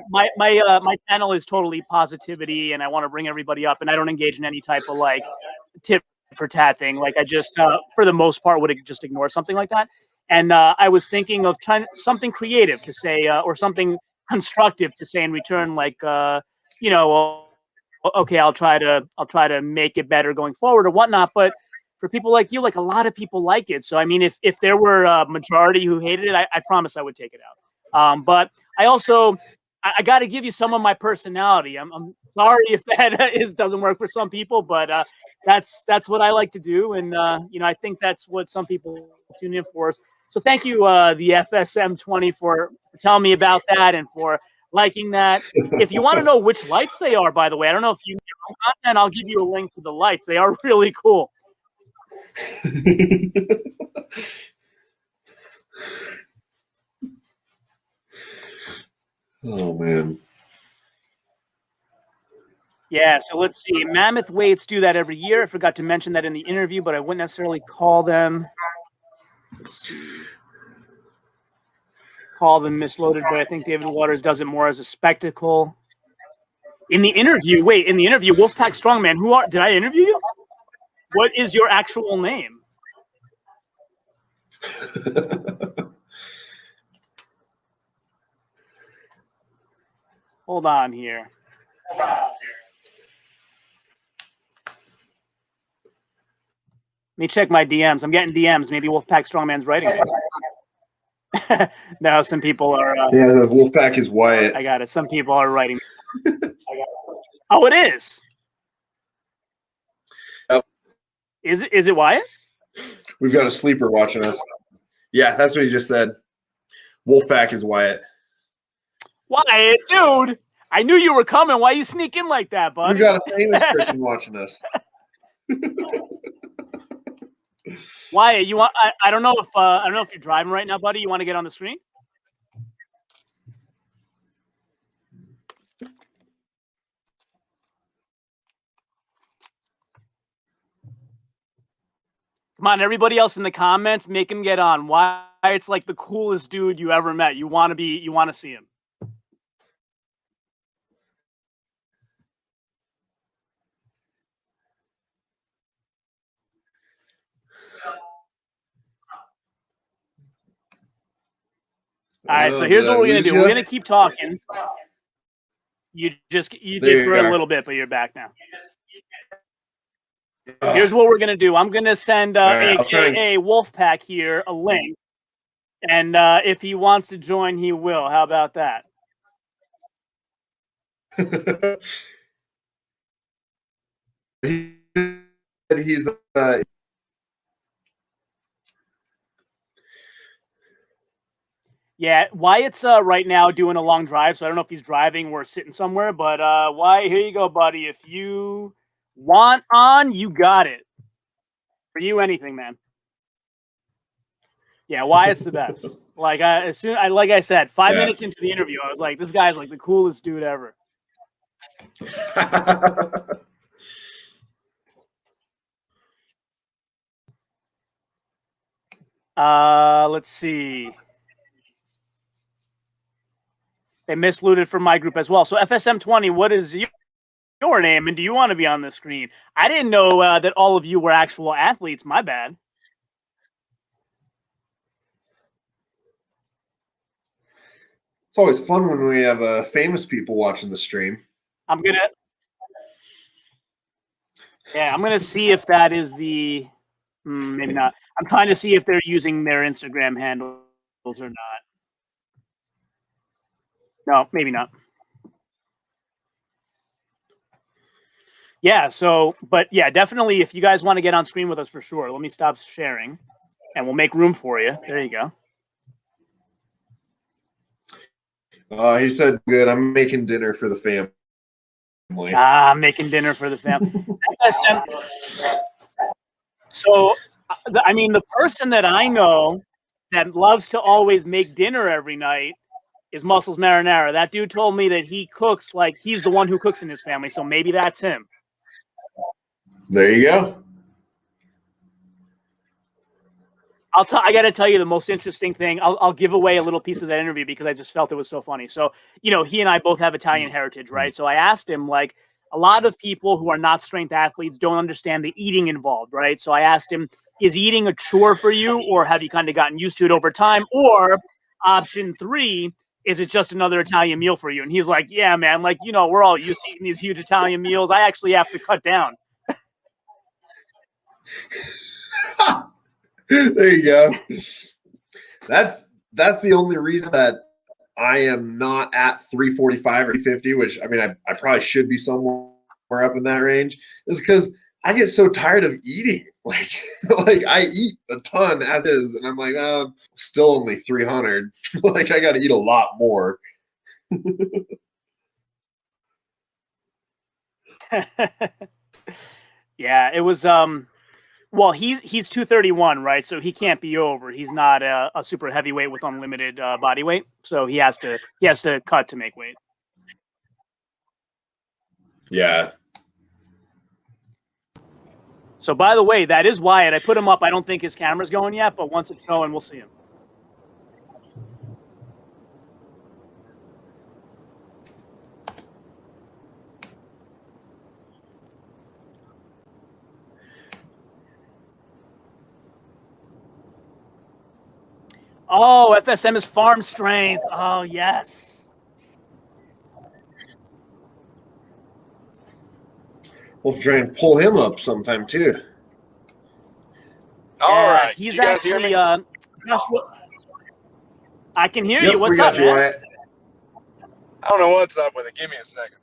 my channel is totally positivity, and I want to bring everybody up, and I don't engage in any type of like tip for tat thing. Like I just, for the most part, would just ignore something like that. And I was thinking of trying something creative to say, or something constructive to say in return, like, you know, well, okay, I'll try to make it better going forward or whatnot. But for people like you, like a lot of people like it. So I mean, if there were a majority who hated it, I promise I would take it out. But I also I got to give you some of my personality. I'm sorry if that doesn't work for some people, but that's what I like to do, and you know, I think that's what some people tune in for. So thank you, the FSM20, for telling me about that and for liking that. If you want to know which lights they are, by the way, I don't know if you know content, I'll give you a link to the lights. They are really cool. Oh man. Yeah, so let's see. Mammoth weights do that every year. I forgot to mention that in the interview, but I wouldn't necessarily call them. Let's see. Call them misloaded, but I think David Waters does it more as a spectacle. In the interview, Wolfpack Strongman, did I interview you? What is your actual name? Hold on here. Let me check my DMs. I'm getting DMs. Maybe Wolfpack Strongman's writing me. No, some people are. Yeah, the Wolfpack is Wyatt. I got it. Some people are writing. Oh, it is. Yep. Is it Wyatt? We've got a sleeper watching us. Yeah, that's what he just said. Wolfpack is Wyatt. Wyatt, dude. I knew you were coming. Why you sneak in like that, buddy? We've got a famous person watching us. Wyatt, you want? I don't know if you're driving right now, buddy. You want to get on the screen? Come on, everybody else in the comments, make him get on. Wyatt's like the coolest dude you ever met. You want to see him. All right, so here's what we're gonna do. We're gonna keep talking. You did for a little bit, but you're back now. Here's what we're gonna do. I'm gonna send AKA Wolfpack here a link, and if he wants to join, he will. How about that? He's yeah, Wyatt's right now doing a long drive, so I don't know if he's driving or sitting somewhere. But Wyatt, here you go, buddy. If you want on, you got it. For you, anything, man. Yeah, Wyatt's the best. Like like I said, 5 minutes into the interview, I was like, this guy's like the coolest dude ever. Let's see. They mislooted from my group as well. So FSM20, what is your name, and do you want to be on the screen? I didn't know that all of you were actual athletes. My bad. It's always fun when we have famous people watching the stream. I'm gonna see if that is the maybe not. I'm trying to see if they're using their Instagram handles or not. No, maybe not. Yeah. So, but yeah, definitely. If you guys want to get on screen with us, for sure. Let me stop sharing, and we'll make room for you. There you go. He said, "Good. I'm making dinner for the family." I'm making dinner for the family. FSM. So, I mean, the person that I know that loves to always make dinner every night is Muscles Marinara. That dude told me that he cooks like he's the one who cooks in his family. So maybe that's him. There you go. I got to tell you the most interesting thing. I'll give away a little piece of that interview because I just felt it was so funny. So, you know, he and I both have Italian heritage, right? So I asked him, like, a lot of people who are not strength athletes don't understand the eating involved, right? So I asked him, is eating a chore for you, or have you kind of gotten used to it over time? Or option 3, is it just another Italian meal for you? And he's like, yeah, man, like, you know, we're all used to eating these huge Italian meals. I actually have to cut down. There you go. That's the only reason that I am not at 345 or 350, which I mean I probably should be somewhere up in that range, is because I get so tired of eating. Like I eat a ton as is, and I'm like, still only 300. Like I got to eat a lot more. Yeah, it was well, he's 231, right? So he can't be over. He's not a super heavyweight with unlimited body weight, so he has to cut to make weight. Yeah. So by the way, that is Wyatt. I put him up. I don't think his camera's going yet, but once it's going, we'll see him. Oh, FSM is farm strength. Oh, yes. We'll try and pull him up sometime too. All right. He's you guys hear actually me? Joshua, I can hear Yep, you. What's we got up, you, man? Wyatt. I don't know what's up with it. Give me a second.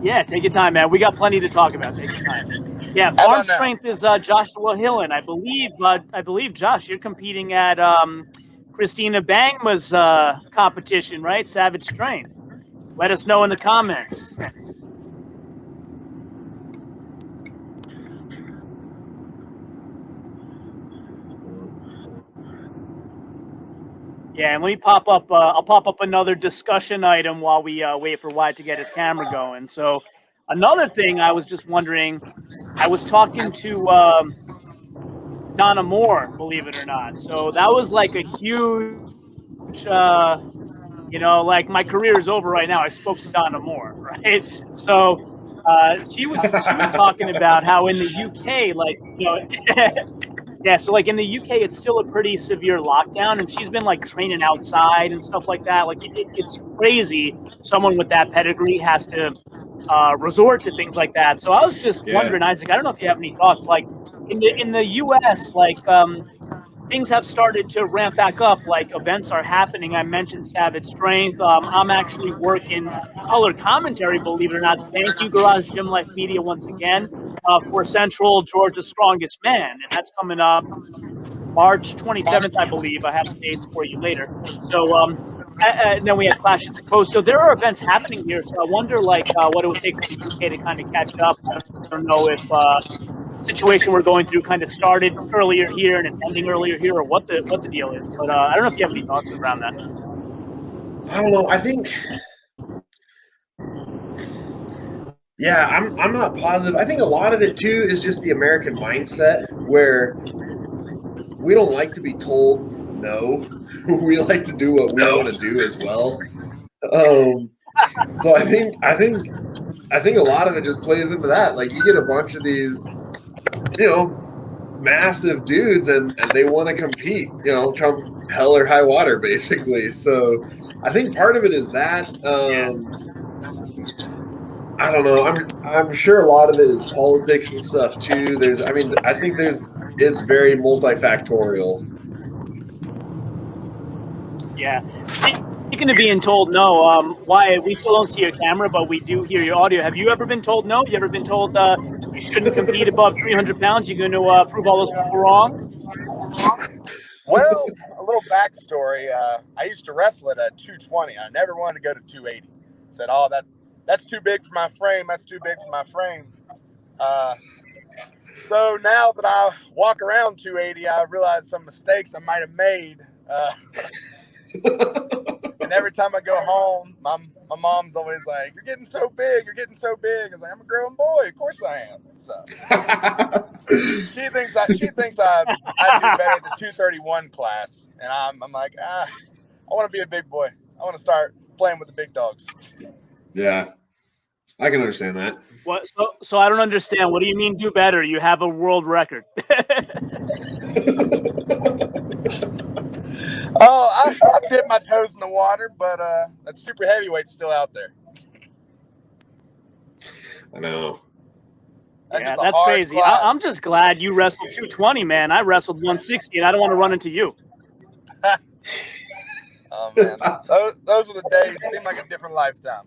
Yeah, take your time, man. We got plenty to talk about. Take your time. Yeah, How farm about now? strength is Joshua Hillen. I believe, Josh, you're competing at Christina Bangma's competition, right? Savage Strength. Let us know in the comments. Yeah, and let me pop up. I'll pop up another discussion item while we wait for Wyatt to get his camera going. So, another thing I was just wondering, I was talking to Donna Moore, believe it or not. So that was like a huge, you know, like my career is over right now. I spoke to Donna Moore, right? So she was talking about how in the UK, like, you know. Yeah, so like in the UK, it's still a pretty severe lockdown, and she's been like training outside and stuff like that. Like it's crazy. Someone with that pedigree has to resort to things like that. So I was just wondering, Isaac, I don't know if you have any thoughts. Like in the US, like things have started to ramp back up. Like events are happening. I mentioned Savage Strength. I'm actually working color commentary, believe it or not. Thank you, Garage Gym Life Media, once again, for Central Georgia's Strongest Man. And that's coming up March 27th, I believe. I have the dates for you later. So, and then we have Clash at the Coast. So there are events happening here. So I wonder, like, what it would take for the UK to kind of catch up. I don't know if situation we're going through kind of started earlier here and it's ending earlier here, or what the deal is. But I don't know if you have any thoughts around that. I don't know. I think, yeah, I'm not positive. I think a lot of it too is just the American mindset where we don't like to be told no. We like to do what we want to do as well. So I think a lot of it just plays into that. Like you get a bunch of these, you know, massive dudes and they want to compete, you know, come hell or high water basically. So I think part of it is that. I don't know. I'm sure a lot of it is politics and stuff too. I think it's very multifactorial. Yeah. Speaking of being told no, Wyatt, we still don't see your camera, but we do hear your audio. Have you ever been told no? You ever been told you shouldn't compete above 300 pounds? You're going to prove all those people wrong? Well, a little backstory. I used to wrestle at 220. I never wanted to go to 280. Said, "Oh, that's too big for my frame. That's too big for my frame." So now that I walk around 280, I realize some mistakes I might have made. And every time I go home, my mom's always like, "You're getting so big. You're getting so big." I was like, "I'm a grown boy. Of course I am." So she thinks I do better at the 231 class, and I'm like, I want to be a big boy. I want to start playing with the big dogs. Yeah, I can understand that. What? So I don't understand. What do you mean do better? You have a world record. Oh, I've dipped my toes in the water, but that super heavyweight's still out there. I know. Yeah, that's crazy. I'm just glad you wrestled 220, man. I wrestled 160, and I don't want to run into you. Oh, man. Those were the days. Seemed like a different lifetime.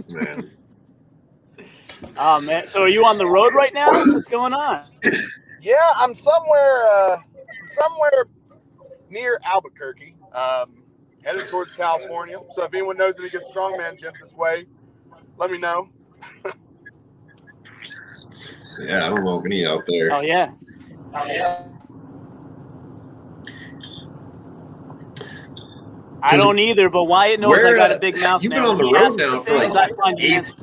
Man. Oh, man. So are you on the road right now? What's going on? Yeah, I'm somewhere near Albuquerque, headed towards California. So if anyone knows any good strongman gyms this way, let me know. Yeah, I don't know of any out there. Oh, yeah. I don't either, but Wyatt knows I got a big mouth. You've been now. on the road now for like I find the 8. answer.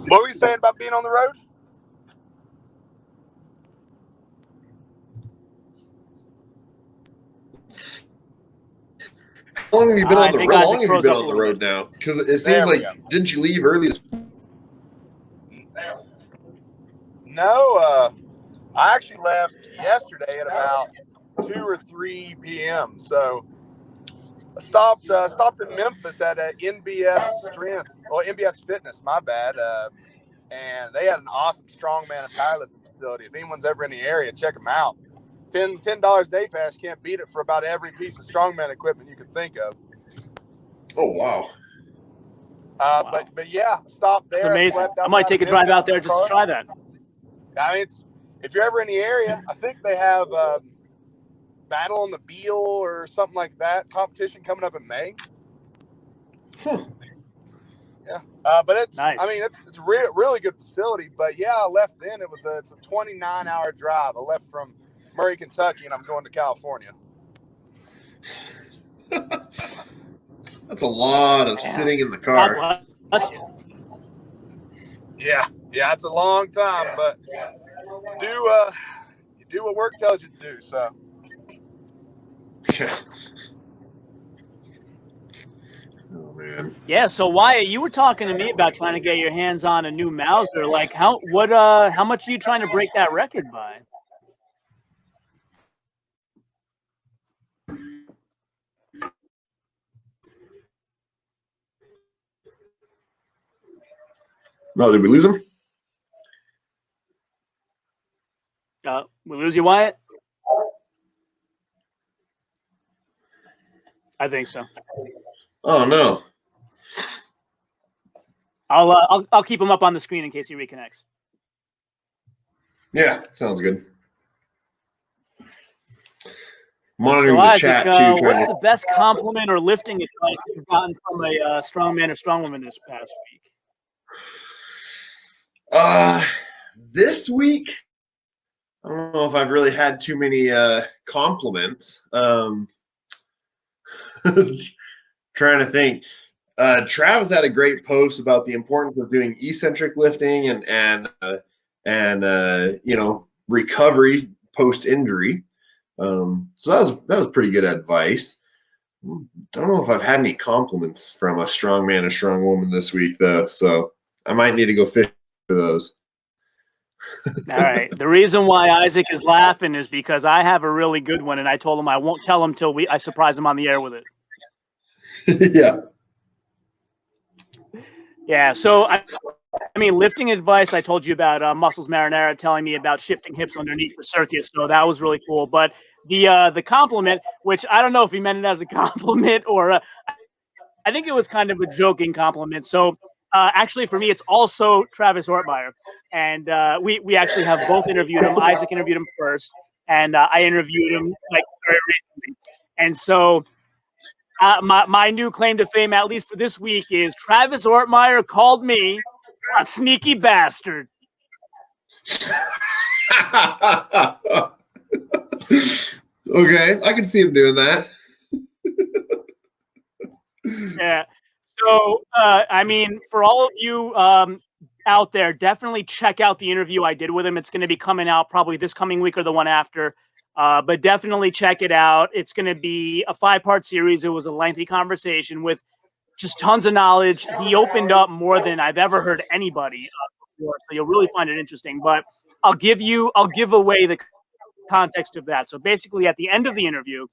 What were you saying about being on the road? How long have you been on the road? How long have you froze been up on a the little road bit. now? Because it seems like, didn't you leave early? No, I actually left yesterday at about 2 or 3 p.m. So I stopped in Memphis at a NBS Fitness. My bad. And they had an awesome strongman and powerlifting facility. If anyone's ever in the area, check them out. $10 day pass, can't beat it for about every piece of strongman equipment you could think of. Oh wow. But yeah, stopped there. That's amazing. I might take a drive out there just to try that. I mean, if you're ever in the area, I think they have Battle on the Beal or something like that competition coming up in May. Huh. Yeah, but it's nice. I mean, it's a really good facility. But yeah, I left then. It's a 29-hour drive. I left from Murray, Kentucky, and I'm going to California. That's a lot of sitting in the car. God bless you. Yeah, it's a long time, but you do what work tells you to do. So. Yeah. Oh man. Yeah. So Wyatt, you were talking to me about trying to get your hands on a new Mauser. Like, how much are you trying to break that record by? No, did we lose him? We lose you, Wyatt? I think so. Oh no. I'll keep him up on the screen in case he reconnects. Yeah, sounds good. Monitoring so the Isaac, chat too. What's the best compliment or lifting advice you've gotten from a strongman or strongwoman this past week? This week, I don't know if I've really had too many compliments. Trying to think. Travis had a great post about the importance of doing eccentric lifting and recovery post injury. So that was pretty good advice. Don't know if I've had any compliments from a strong man or strong woman this week though, so I might need to go fish for those. All right. The reason why Isaac is laughing is because I have a really good one, and I told him I won't tell him till I surprise him on the air with it. Yeah. Yeah. So I mean, lifting advice, I told you about Muscles Marinara telling me about shifting hips underneath the circuit, so that was really cool. But the compliment, which I don't know if he meant it as a compliment or I think it was kind of a joking compliment. So actually, for me, it's also Travis Ortmeyer, and we actually have both interviewed him. Isaac interviewed him first, and I interviewed him like very recently. And so my new claim to fame, at least for this week, is Travis Ortmeyer called me a sneaky bastard. Okay, I can see him doing that. Yeah. So, I mean, for all of you out there, definitely check out the interview I did with him. It's going to be coming out probably this coming week or the one after. But definitely check it out. It's going to be a 5-part series. It was a lengthy conversation with just tons of knowledge. He opened up more than I've ever heard anybody before, so you'll really find it interesting. But I'll give away the context of that. So basically, at the end of the interview,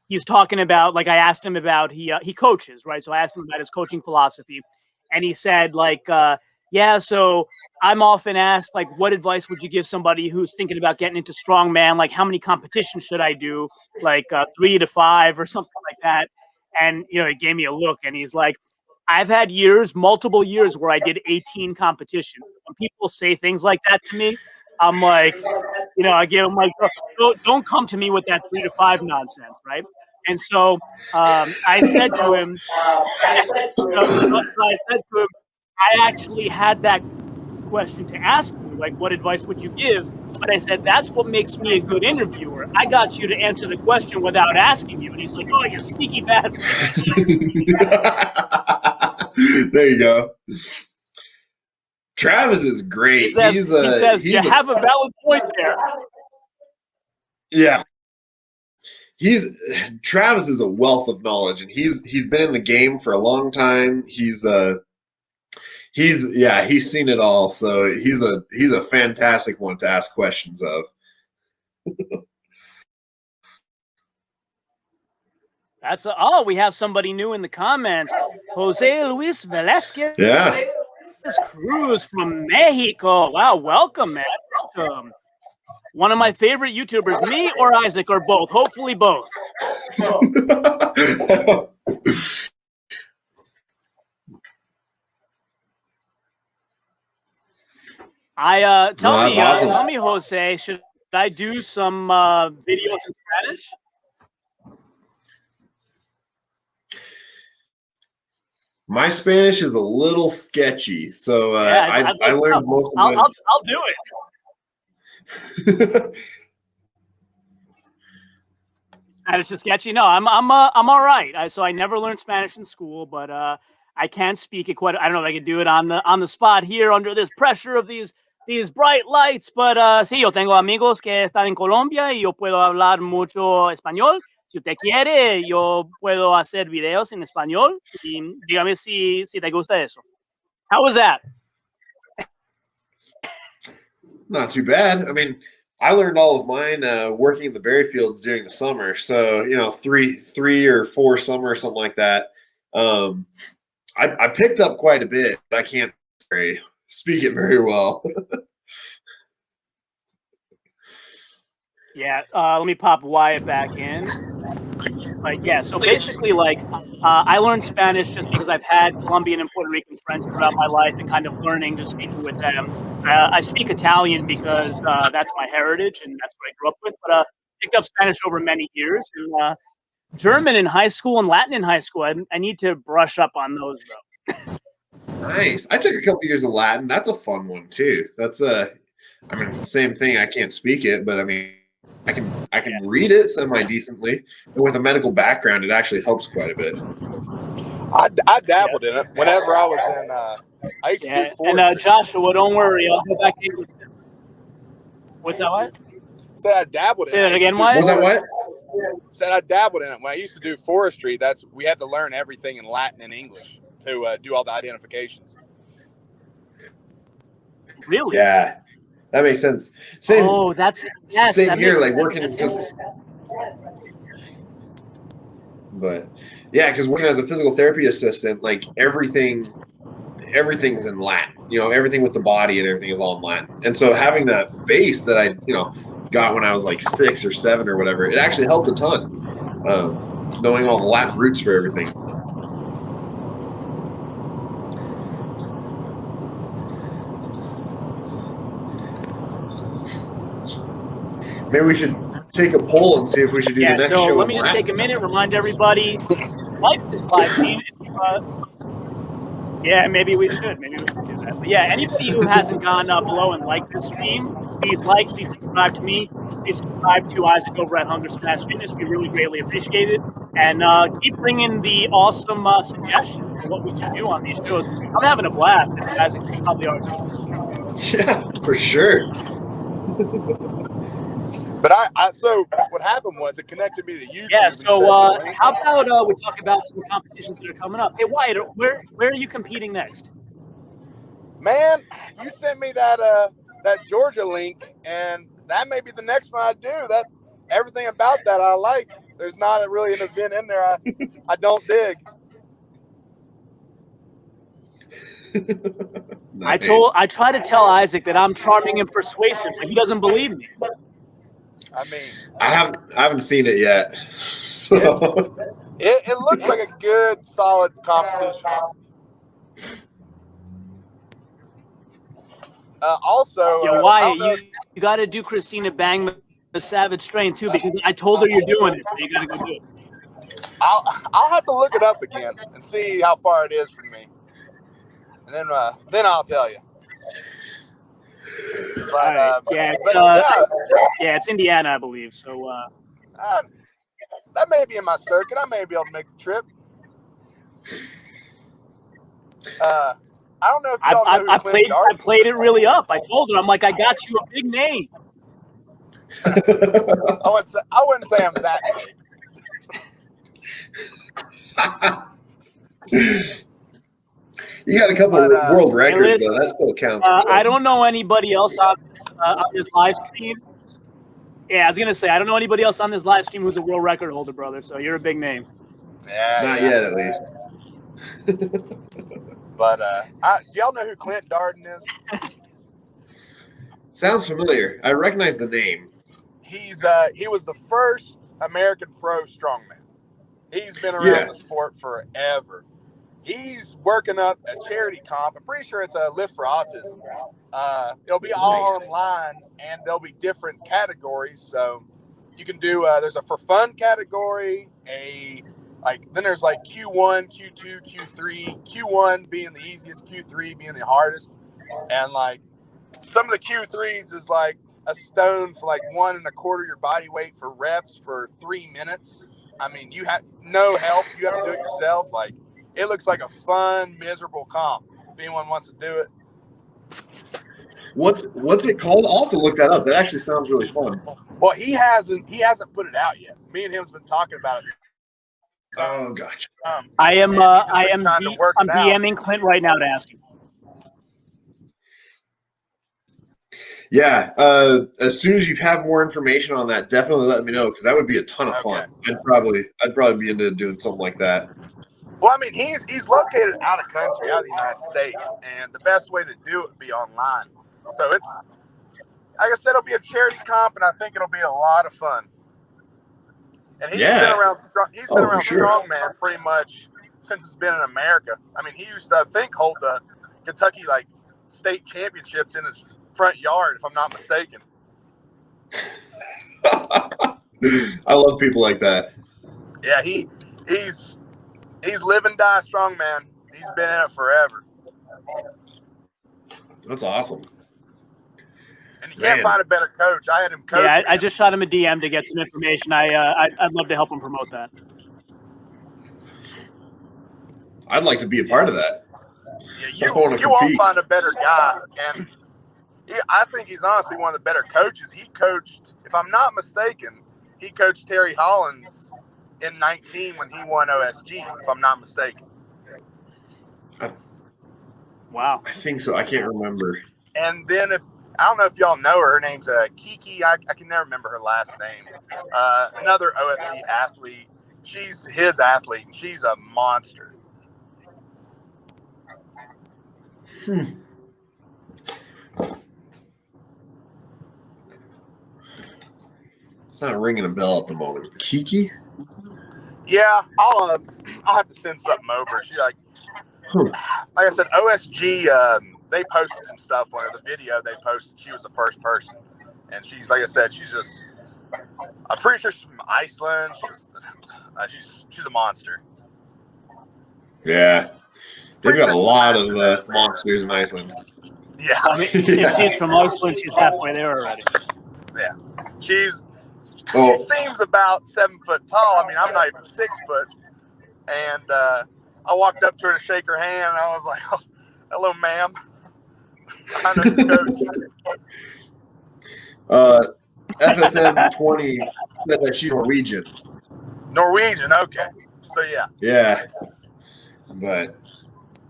he was talking about, like, I asked him about he coaches, right? So I asked him about his coaching philosophy, and he said, like, yeah, so I'm often asked, like, what advice would you give somebody who's thinking about getting into strongman? Like, how many competitions should I do? Like 3 to 5 or something like that. And, you know, he gave me a look and he's like, I've had multiple years where I did 18 competitions. When people say things like that to me, I'm like, you know, I give them like, don't come to me with that 3 to 5 nonsense, right? And so I said to him, I actually had that question to ask you, like, what advice would you give? But I said, that's what makes me a good interviewer. I got you to answer the question without asking you. And he's like, oh, you sneaky bastard. There you go. Travis is great. He says you have a valid point there. Yeah. Travis is a wealth of knowledge, and he's been in the game for a long time. He's seen it all. So he's a fantastic one to ask questions of. We have somebody new in the comments. Jose Luis Velasquez. Yeah. Cruz from Mexico. Wow, welcome, man. Welcome. One of my favorite YouTubers, me or Isaac or both. Hopefully both. Tell me, Jose, should I do some videos in Spanish? My Spanish is a little sketchy, so I learned most of it. I'll do it. Spanish is sketchy. No, I'm all right. So I never learned Spanish in school, but I can speak it quite. I don't know if I can do it on the spot here under this pressure of these bright lights. But sí, yo tengo amigos que están en Colombia y yo puedo hablar mucho español. Si usted quiere, yo puedo hacer videos en español y dígame si te gusta eso. How was that? Not too bad. I mean, I learned all of mine working in the berry fields during the summer. So, you know, three or 4 summers, something like that. I picked up quite a bit. I can't speak it very well. Yeah, let me pop Wyatt back in. Like, yeah, so basically, like, I learned Spanish just because I've had Colombian and Puerto Rican friends throughout my life and kind of learning, just speaking with them. I speak Italian because that's my heritage and that's what I grew up with, but picked up Spanish over many years. And German in high school and Latin in high school, I need to brush up on those, though. Nice. I took a couple years of Latin. That's a fun one, too. That's same thing. I can't speak it, but I mean, I can read it semi-decently. And with a medical background, it actually helps quite a bit. I dabbled in it whenever I was in. I used to do forestry. And Joshua, don't worry, I'll go back in. What's that? What? Said I dabbled in it. Say that again, Wyatt? Was that what? Said I dabbled in it. When I used to do forestry, we had to learn everything in Latin and English to do all the identifications. Really? Yeah. That makes sense. Same here, like working. But yeah, because working as a physical therapy assistant, like everything everything's in Latin. You know, everything with the body and everything is all in Latin. And so having that base that I, got when I was like 6 or 7 or whatever, it actually helped a ton. Knowing all the Latin roots for everything. Maybe we should take a poll and see if we should do the next show. So let me just take a minute, remind everybody, like this live stream. Yeah, maybe we should. Maybe we should do that. But yeah, anybody who hasn't gone below and liked this stream, please subscribe to me. Please subscribe to Isaac over at Hunger Smash Fitness. We really greatly appreciate it. And keep bringing the awesome suggestions for what we should do on these shows. I'm having a blast, and you guys probably are too. Yeah, for sure. But so what happened was it connected me to YouTube. Yeah, so how about we talk about some competitions that are coming up? Hey, Wyatt, where are you competing next? Man, you sent me that Georgia link, and that may be the next one I do. That everything about that I like. There's not really an event in there I don't dig. Nice. I try to tell Isaac that I'm charming and persuasive, but he doesn't believe me. I mean, I haven't seen it yet. So it looks like a good, solid competition. Also, Wyatt, you got to do Christina Bang the Savage Strain too, because I told her you're doing it, so you got to go do it. I'll have to look it up again and see how far it is from me, and then I'll tell you. But it's Indiana, I believe. So that may be in my circuit. I may be able to make the trip. I don't know if y'all know who I Clint played it really up. I told her, I'm like, I got you a big name. I wouldn't say I'm that big. You got a couple of world records, though. That still counts. I don't know anybody else on this live stream. Yeah, I was going to say, I don't know anybody else on this live stream who's a world record holder, brother. So you're a big name. Not yet, at least. But do y'all know who Clint Darden is? Sounds familiar. I recognize the name. He was the first American pro strongman. He's been around the sport forever. He's working up a charity comp. I'm pretty sure it's a Lift for Autism. It'll be all online, and there'll be different categories. So you can do. There's a for fun category. Then there's like Q1, Q2, Q3. Q1 being the easiest, Q3 being the hardest, and like some of the Q3s is like a stone for like 1 1/4 your body weight for reps for 3 minutes. I mean, you have no help. You have to do it yourself. Like, it looks like a fun, miserable comp. If anyone wants to do it. What's it called? I'll have to look that up. That actually sounds really fun. Well, he hasn't put it out yet. Me and him's been talking about it. Oh, gotcha. I'm DMing Clint right now to ask him. Yeah, as soon as you have more information on that, definitely let me know, because that would be a ton of fun. I'd probably be into doing something like that. Well, I mean, he's located out of country, out of the United States, and the best way to do it would be online. So it's, like I said, it'll be a charity comp, and I think it'll be a lot of fun. And he's been around Strongman pretty much since it's been in America. I mean, he used to, I think, hold the Kentucky state championships in his front yard, if I'm not mistaken. I love people like that. Yeah, he's live and die strongman. He's been in it forever. That's awesome. And you can't find a better coach. I had him coach. Yeah, I just shot him a DM to get some information. I'd love to help him promote that. I'd like to be a part of that. Yeah, you won't find a better guy, and I think he's honestly one of the better coaches. He coached, if I'm not mistaken, he coached Terry Hollins in 19 when he won OSG, if I'm not mistaken. Wow. I think so. I can't remember. And then I don't know if y'all know her name's Kiki. I can never remember her last name. Another OSG athlete. She's his athlete, and she's a monster. It's not ringing a bell at the moment. Kiki? Yeah, I'll have to send something over. She like I said, OSG. They posted some stuff on her. The video they posted, she was the first person, and she's like I said, she's just. I'm pretty sure she's from Iceland. She's a monster. Yeah. They've Pretty got sure a she's lot master of base. monsters in Iceland. Yeah, I mean, if she's from Iceland, she's halfway there already. yeah. She Oh, seems about 7 foot tall. I mean, I'm not even 6 foot. And I walked up to her to shake her hand, and I was like, oh, "Hello, ma'am. I know your coach." FSM 20 said that she's Norwegian. Norwegian, okay. So yeah. Yeah. But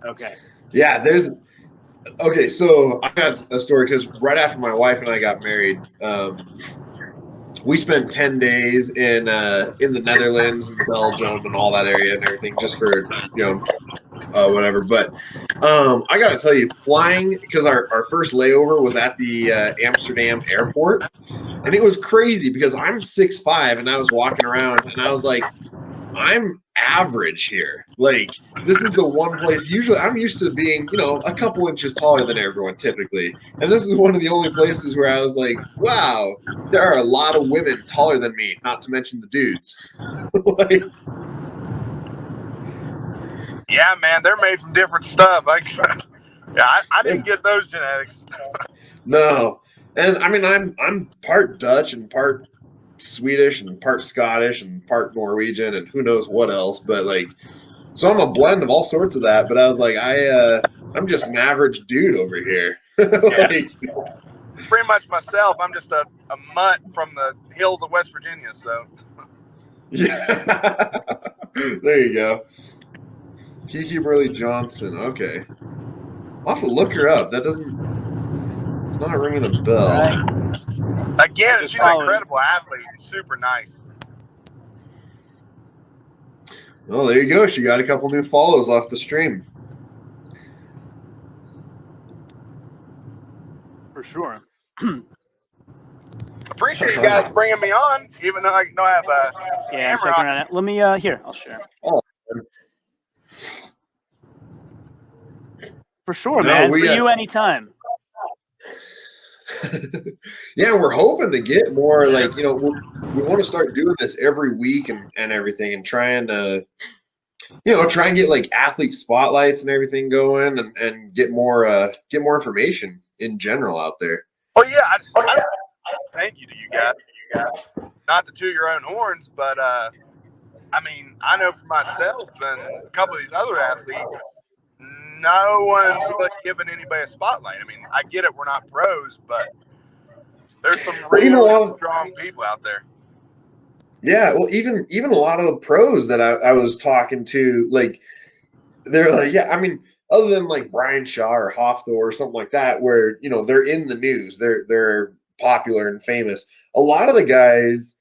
Okay. yeah, okay, so I got a story because right after my wife and I got married, we spent 10 days in the Netherlands and Belgium and all that area and everything just for whatever. But I gotta tell you, flying, because our first layover was at the Amsterdam airport, and it was crazy because I'm 6'5" and I was walking around and I was like, I'm average here. Like, this is the one place, usually I'm used to being, a couple inches taller than everyone typically. And this is one of the only places where I was like, wow, there are a lot of women taller than me, not to mention the dudes. Like, Yeah, man, they're made from different stuff. I didn't get those genetics. no. And I mean, I'm part Dutch and part Swedish and part Scottish and part Norwegian and who knows what else, but like, so I'm a blend of all sorts of that. But I was like, I'm just an average dude over here. Like, It's pretty much myself. I'm just a mutt from the hills of West Virginia. So yeah, there you go. Kiki Burley Johnson. Okay, I'll have to look her up. It's not ringing a bell. Right. again, she's an incredible athlete and super nice. Oh, there you go. She got a couple new follows off the stream. For sure. Appreciate you guys bringing me on, even though I have a Yeah, I'm checking camera. on it. Let me here, I'll share. Oh, for sure, man. For you anytime. Yeah, we're hoping to get more, like, we want to start doing this every week and everything, and trying to try and get like athlete spotlights and everything going, and get more information in general out there. Oh yeah, I thank you to you guys. Not to toot your own horns, but I mean, I know for myself and a couple of these other athletes, no one's really giving anybody a spotlight. I mean, I get it, we're not pros, but there's some really strong people out there. Yeah, well, even a lot of the pros that I was talking to, like, they're like, yeah, I mean, other than like Brian Shaw or Hofthor or something like that, where they're in the news, they're popular and famous. A lot of the guys,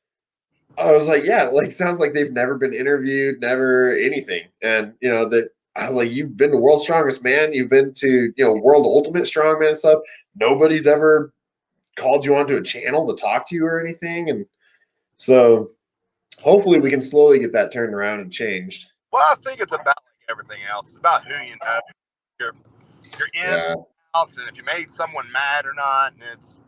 I was like, yeah, like, sounds like they've never been interviewed, never anything, and that. I was like, you've been to World's Strongest Man, you've been to World Ultimate Strongman stuff. Nobody's ever called you onto a channel to talk to you or anything, and so hopefully we can slowly get that turned around and changed. Well, I think it's about like everything else. It's about who you know, your ins and outs, and if you made someone mad or not. And it's,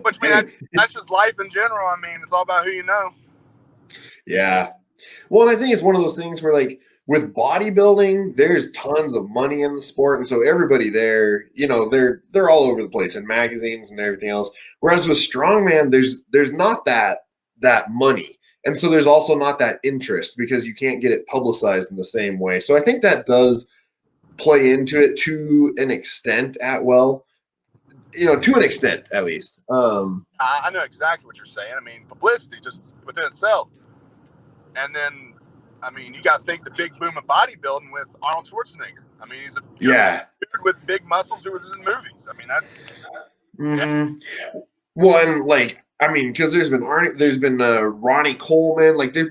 which I mean, that's just life in general. I mean, it's all about who you know. Yeah. Well, and I think it's one of those things where, like, with bodybuilding, there's tons of money in the sport, and so everybody there, they're all over the place in magazines and everything else. Whereas with strongman, there's not that money, and so there's also not that interest because you can't get it publicized in the same way. So I think that does play into it to an extent, to an extent at least. I know exactly what you're saying. I mean, publicity just within itself, and then. I mean, you got to think the big boom of bodybuilding with Arnold Schwarzenegger. I mean, he's a dude with big muscles who was in movies. I mean, that's Well, and like, I mean, because there's been Ronnie Coleman, like there've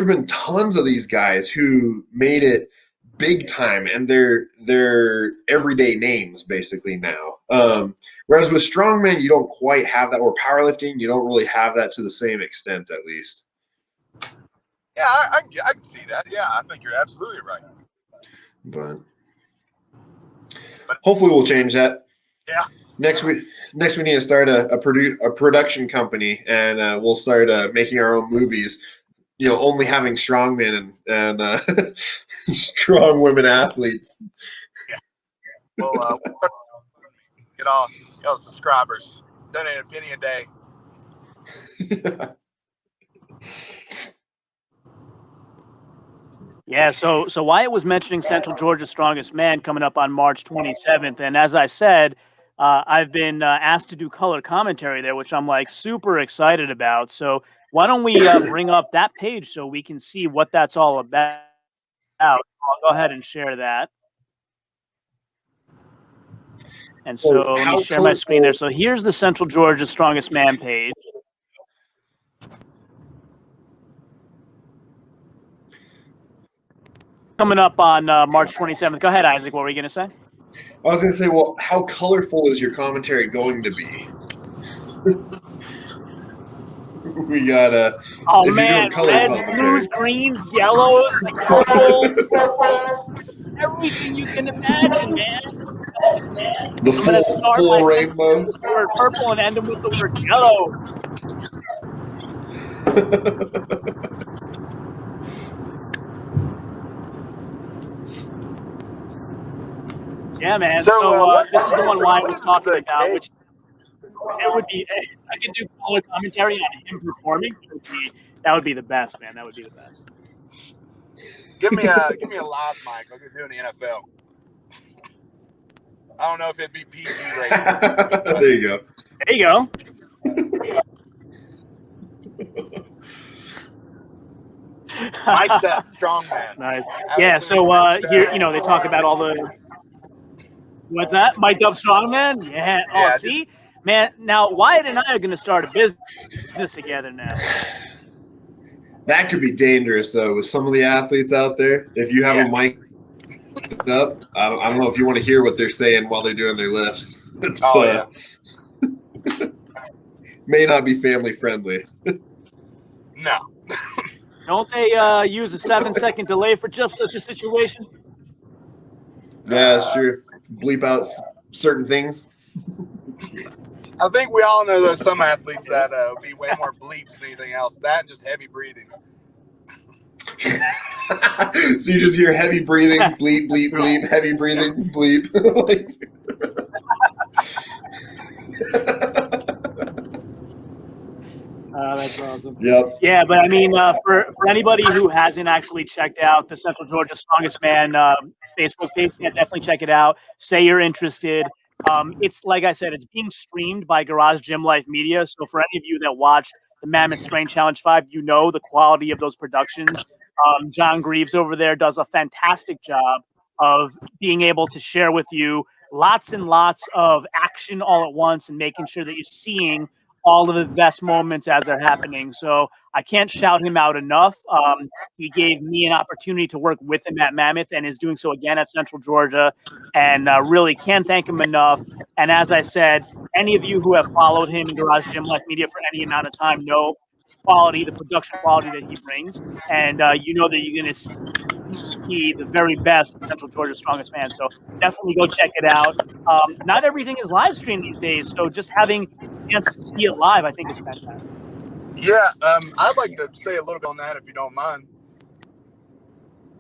been tons of these guys who made it big time, and they're everyday names basically now. Whereas with strongman, you don't quite have that, or powerlifting, you don't really have that to the same extent, at least. Yeah, I can see that. Yeah, I think you're absolutely right. But hopefully we'll change that. Yeah. Next we need to start a production company, and we'll start making our own movies. You know, only having strongmen and strong women athletes. Yeah. Well, get all subscribers. Donate a penny a day. Yeah, so Wyatt was mentioning Central Georgia's Strongest Man coming up on March 27th, and as I said, I've been asked to do color commentary there, which I'm like super excited about. So why don't we bring up that page so we can see what that's all about? I'll go ahead and share that. And so let me share my screen there. So here's the Central Georgia's Strongest Man page. Coming up on March 27th. Go ahead, Isaac. What were you going to say? I was going to say, well, how colorful is your commentary going to be? We got oh man, reds, blues, greens, yellows, like purple, everything you can imagine, man. The full rainbow. With the word purple and end them with the word yellow. Yeah, man. So this is the one Wyatt was talking about, which it would be. I could do color commentary on him performing. That would be the best, man. That would be the best. Give me a live mic. I'll do in the NFL. I don't know if it'd be PG rated. There you go. There you go. Mic'd up, strongman. Nice. Yeah. So here, they talk about all the. What's that? Mic'd up strongman? Yeah. Oh, see, man. Now Wyatt and I are going to start a business together now. That could be dangerous, though, with some of the athletes out there. If you have a mic up, I don't know if you want to hear what they're saying while they're doing their lifts. It's, may not be family friendly. No. Don't they use a 7-second delay for just such a situation? Yeah, that's true. Bleep out certain things. I think we all know there's some athletes that be way more bleeps than anything else. That and just heavy breathing. So you just hear heavy breathing, bleep, bleep, bleep, heavy breathing, bleep. That's awesome. Yep. Yeah, but I mean, for anybody who hasn't actually checked out the Central Georgia Strongest Man Facebook page, yeah, definitely check it out. Say you're interested. It's like I said, it's being streamed by Garage Gym Life Media. So for any of you that watched the Mammoth Strength Challenge 5, you know the quality of those productions. John Greaves over there does a fantastic job of being able to share with you lots and lots of action all at once and making sure that you're seeing all of the best moments as they're happening. So I can't shout him out enough. He gave me an opportunity to work with him at Mammoth and is doing so again at Central Georgia, and really can't thank him enough. And as I said, any of you who have followed him in Garage Gym Life Media for any amount of time know the production quality that he brings. And you know that you're going to see the very best of Central Georgia's Strongest Man. So definitely go check it out. Not everything is live streamed these days, so just having a chance to see it live, I think, is fantastic. Yeah, I'd like to say a little bit on that if you don't mind.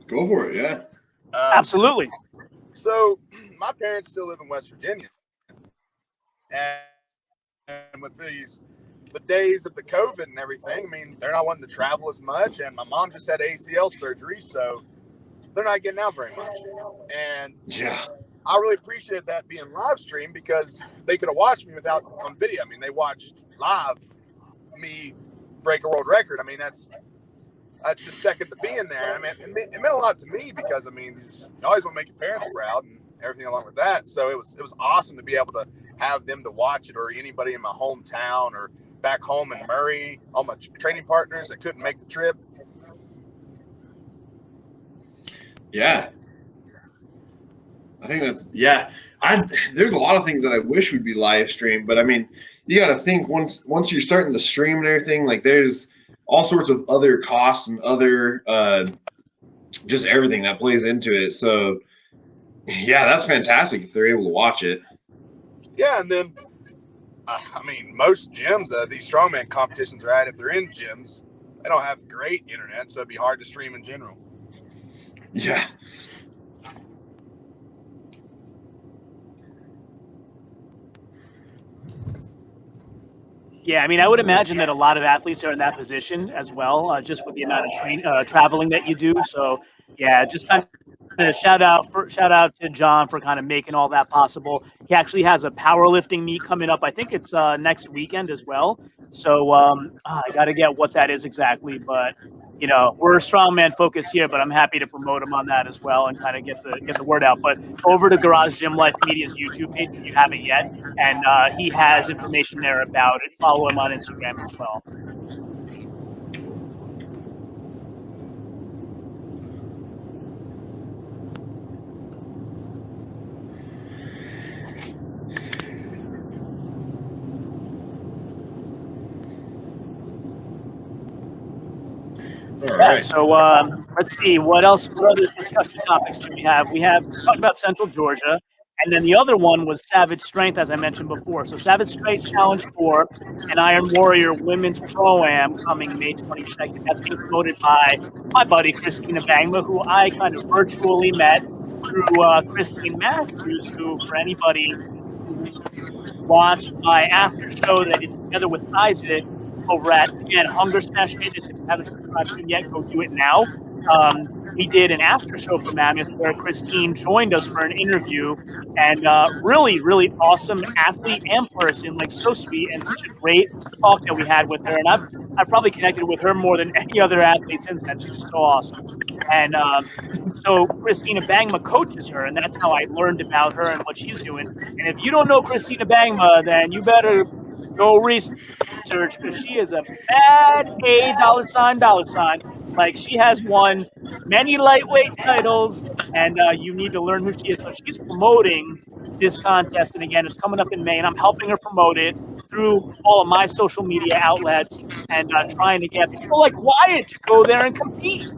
Go for it, yeah. Absolutely. So my parents still live in West Virginia. And with the days of the COVID and everything, I mean, they're not wanting to travel as much. And my mom just had ACL surgery, so they're not getting out very much. And yeah, I really appreciate that being live streamed because they could have watched me on video. I mean, they watched live me break a world record. I mean, that's just second to being there. I mean, it meant a lot to me because, I mean, you always want to make your parents proud and everything along with that. So it was awesome to be able to have them to watch it, or anybody in my hometown or back home in Murray, all my training partners that couldn't make the trip. Yeah. I think that's there's a lot of things that I wish would be live streamed, but I mean, you got to think once you're starting to stream and everything, like there's all sorts of other costs and other just everything that plays into it. So yeah, that's fantastic if they're able to watch it. Yeah, and then I mean, most gyms, these strongman competitions are at, if they're in gyms, they don't have great internet, so it'd be hard to stream in general. Yeah. Yeah, I mean, I would imagine that a lot of athletes are in that position as well, just with the amount of traveling that you do. So, yeah, just kind of shout out to John for kind of making all that possible. He actually has a powerlifting meet coming up. I think it's next weekend as well. So I got to get what that is exactly, but you know, we're strongman focused here, but I'm happy to promote him on that as well and kind of get the word out. But over to Garage Gym Life Media's YouTube page if you haven't yet, and he has information there about it. Follow him on Instagram as well. All right. So let's see what else. What other discussion topics do we have? We talked about Central Georgia, and then the other one was Savage Strength, as I mentioned before. So Savage Strength Challenge 4 and Iron Warrior Women's Pro-Am coming May 22nd. That's being promoted by my buddy Christina Bangma, who I kind of virtually met through Christine Matthews, who, for anybody who watched my after show that I did together with Isaac over at, again, Hunger Smash Fitness. If you haven't subscribed to him yet, go do it now. We did an after show for Mammoth where Christine joined us for an interview, and really, really awesome athlete and person, like so sweet, and such a great talk that we had with her. And I've probably connected with her more than any other athlete since then. She's just so awesome. And so Christina Bangma coaches her, and that's how I learned about her and what she's doing. And if you don't know Christina Bangma, then you better go research, because she is a bad A $. Like, she has won many lightweight titles, and you need to learn who she is. So she's promoting this contest, and again, it's coming up in May, and I'm helping her promote it through all of my social media outlets and trying to get people like Wyatt to go there and compete.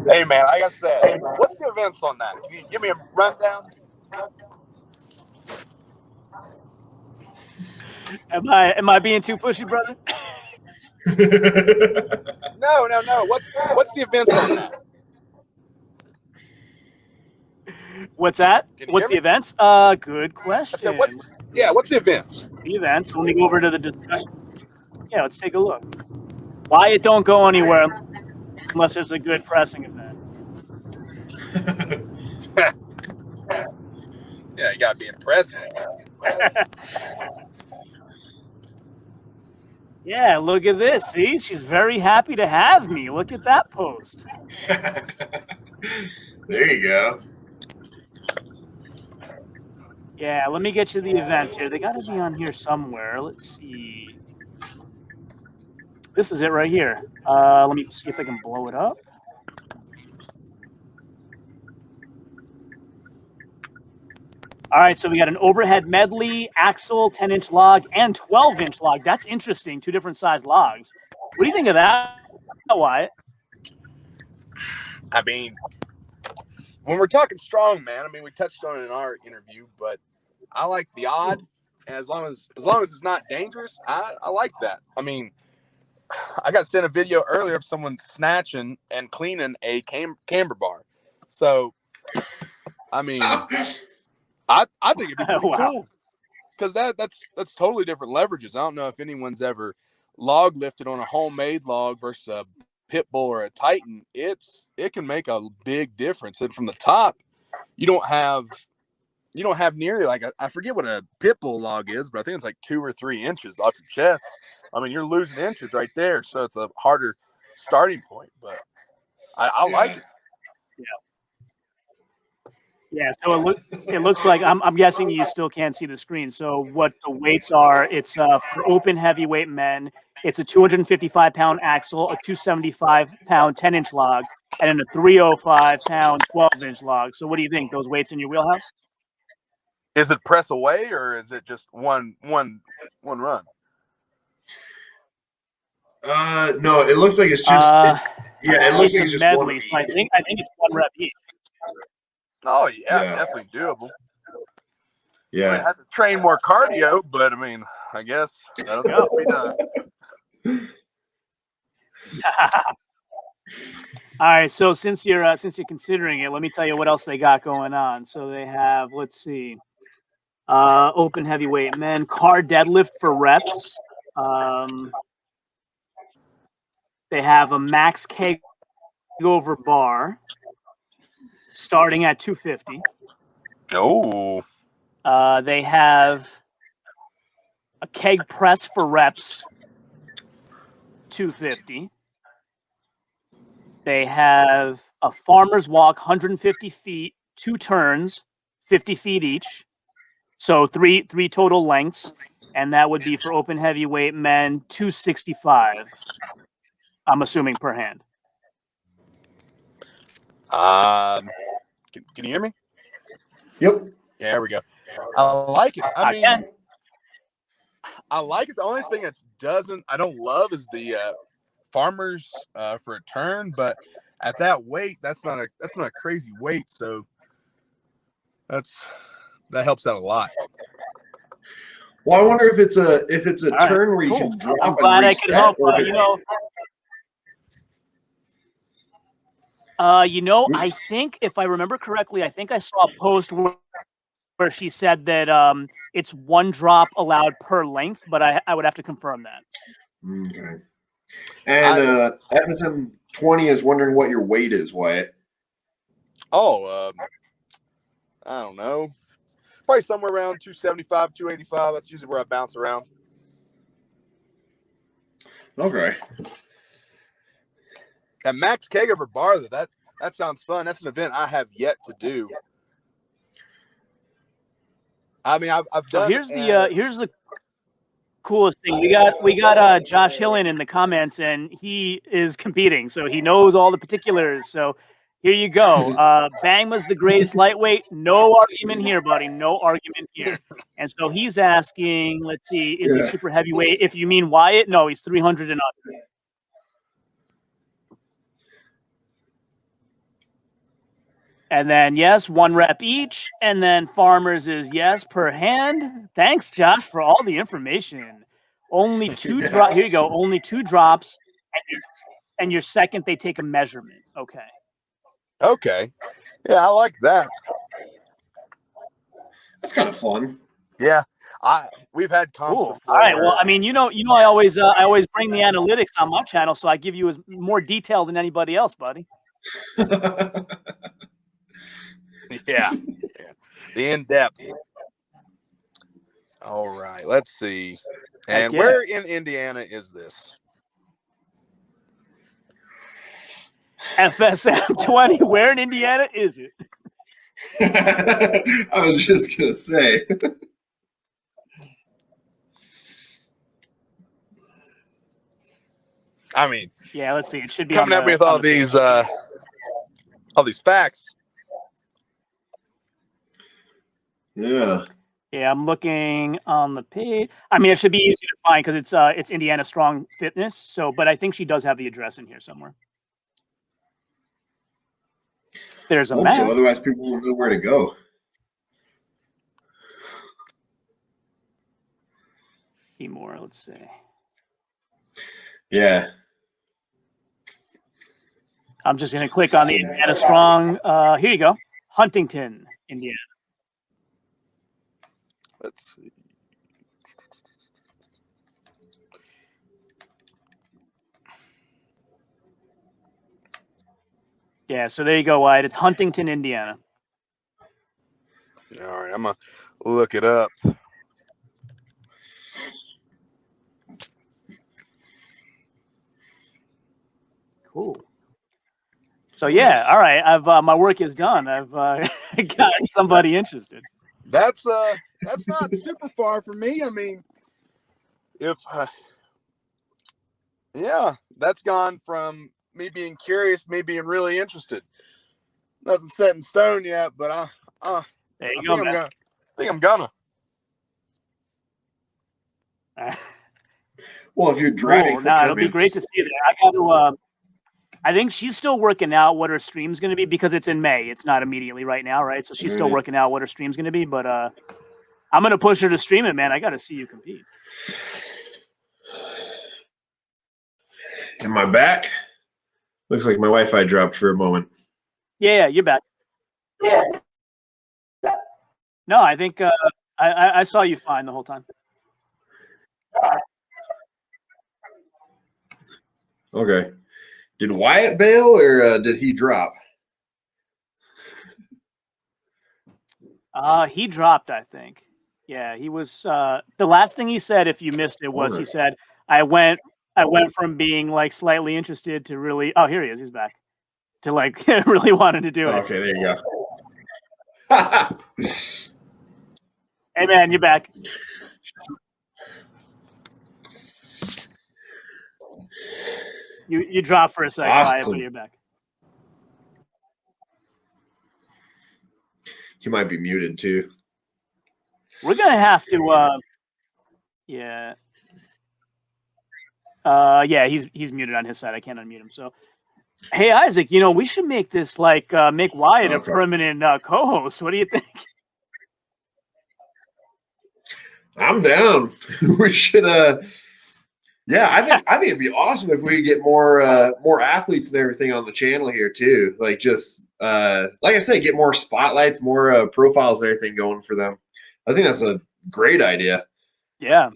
Hey, man, like I said, what's the events on that? Can you give me a rundown? Am I being too pushy, brother? No. What's the events on that? What's that? What's the events? Good question. I said, what's the events? The events. Let me go over to the discussion. Yeah, let's take a look. Wyatt don't go anywhere unless there's a good pressing event. Yeah, you gotta be impressive. Yeah, look at this. See, she's very happy to have me. Look at that post. There you go. Yeah, let me get you the events here. They got to be on here somewhere. Let's see. This is it right here. Let me see if I can blow it up. All right, so we got an overhead medley, axle, 10-inch log, and 12-inch log. That's interesting, 2 different size logs. What do you think of that, Wyatt? I mean, when we're talking strongman, I mean, we touched on it in our interview, but I like the odd. As long as it's not dangerous, I like that. I mean, I got sent a video earlier of someone snatching and cleaning a camber bar. So, I mean, I think it'd be pretty cool, because that's totally different leverages. I don't know if anyone's ever log lifted on a homemade log versus a pit bull or a Titan. It can make a big difference. And from the top, you don't have nearly, like, I forget what a pit bull log is, but I think it's like 2 or 3 inches off your chest. I mean, you're losing inches right there, so it's a harder starting point. But I like it. Yeah, so it looks like I'm guessing you still can't see the screen. So what the weights are? It's for open heavyweight men. It's a 255-pound axle, a 275-pound 10-inch log, and then a 305-pound 12-inch log. So what do you think? Those weights in your wheelhouse? Is it press away or is it just one run? No, it looks like it's just. It looks like It's it's a just one. medley. So I think it's one rep each. Oh yeah, Yeah. definitely doable. Yeah. I mean, I have to train more cardio, but I mean, I guess that'll be done. All right, so since you're considering it, let me tell you what else they got going on. So they have, let's see, open heavyweight men, car deadlift for reps. They have a max keg over bar starting at 250. Oh, They have a keg press for reps, 250. They have a farmer's walk, 150 feet, 2 turns, 50 feet each. So three total lengths, and that would be for open heavyweight men, 265. I'm assuming per hand. can you hear me? Yep. Yeah, there we go. I like it. I mean, can. I like it. The only thing I don't love is the farmers for a turn, but at that weight, that's not a crazy weight, so that helps out a lot. Well, I wonder if it's a All turn right, where you cool. can drop I'm and glad I reset, could help. or if I think if I remember correctly, I think I saw a post where she said that it's 1 drop allowed per length, but I would have to confirm that. Okay. And FSM 20 is wondering what your weight is, Wyatt. Oh, I don't know. Probably somewhere around 275, 285. That's usually where I bounce around. Okay. That max keg over bar, though, that sounds fun. That's an event I have yet to do. I mean, I've done. Here's the coolest thing. We got Josh Hillen in the comments, and he is competing, so he knows all the particulars. So here you go. Bangma's the greatest lightweight. No argument here, buddy. No argument here. And so he's asking, let's see, is he super heavyweight? If you mean Wyatt, no, he's 300 and under. And then, yes, 1 rep each. And then Farmers is yes per hand. Thanks, Josh, for all the information. Only 2 drops. Here you go. Only 2 drops. And your second, they take a measurement. Okay. Okay. Yeah, I like that. That's kind of fun. Yeah. We've had comps before. All right. Well, I mean, I always bring the analytics on my channel, so I give you more detail than anybody else, buddy. Yeah. The in-depth. All right. Let's see. And where in Indiana is this? FSM 20. Where in Indiana is it? I was just going to say. I mean, yeah, let's see. It should be coming up with all these facts. Yeah. Yeah, I'm looking on the page. I mean, it should be easy to find because it's Indiana Strong Fitness. So, but I think she does have the address in here somewhere. There's a map. So otherwise, people won't know where to go. See more. Let's see. Yeah. I'm just going to click on the Indiana Strong. Here you go. Huntington, Indiana. Let's see. Yeah, so there you go, Wyatt. It's Huntington, Indiana. All right, I'm going to look it up. Cool. So yeah, all right. I've my work is done. I've got somebody interested. That's not super far from me. I mean, if yeah, that's gone from me being curious, me being really interested. Nothing set in stone yet, but There you go, man. I think I'm gonna. Well, if you're driving, Cool. No, it'll be great to see that. I got to. I think she's still working out what her stream's going to be because it's in May. It's not immediately right now, right? So she's still working out what her stream's going to be. But I'm going to push her to stream it, man. I got to see you compete. Am I back? Looks like my Wi-Fi dropped for a moment. Yeah, you're back. Yeah. No, I think I saw you fine the whole time. Okay. Did Wyatt bail or did he drop? He dropped, I think. Yeah, he was. The last thing he said, if you missed it, was he said, "I went from being like slightly interested to really." Oh, here he is. He's back. To like really wanted to do it. Okay, there you go. Hey, man, you're back. You dropped for a second, awesome. but you're back. He might be muted too. We're gonna have to. Yeah. Yeah, he's muted on his side. I can't unmute him. So, hey, Isaac, we should make this like make Wyatt a permanent co-host. What do you think? I'm down. We should. Yeah, I think it'd be awesome if we could get more athletes and everything on the channel here too. Like just like I said, get more spotlights, more profiles and everything going for them. I think that's a great idea. Yeah.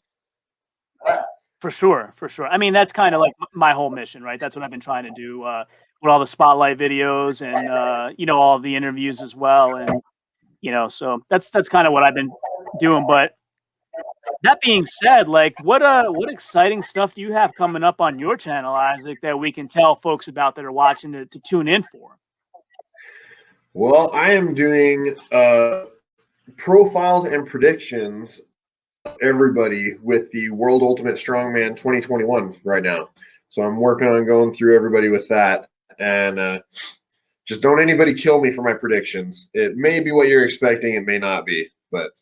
For sure. I mean, that's kind of like my whole mission, right? That's what I've been trying to do with all the spotlight videos and all the interviews as well, and so that's kind of what I've been doing. But that being said, like, what exciting stuff do you have coming up on your channel, Isaac, that we can tell folks about that are watching to tune in for? Well, I am doing profiles and predictions of everybody with the World Ultimate Strongman 2021 right now. So I'm working on going through everybody with that, and just don't anybody kill me for my predictions. It may be what you're expecting, it may not be, but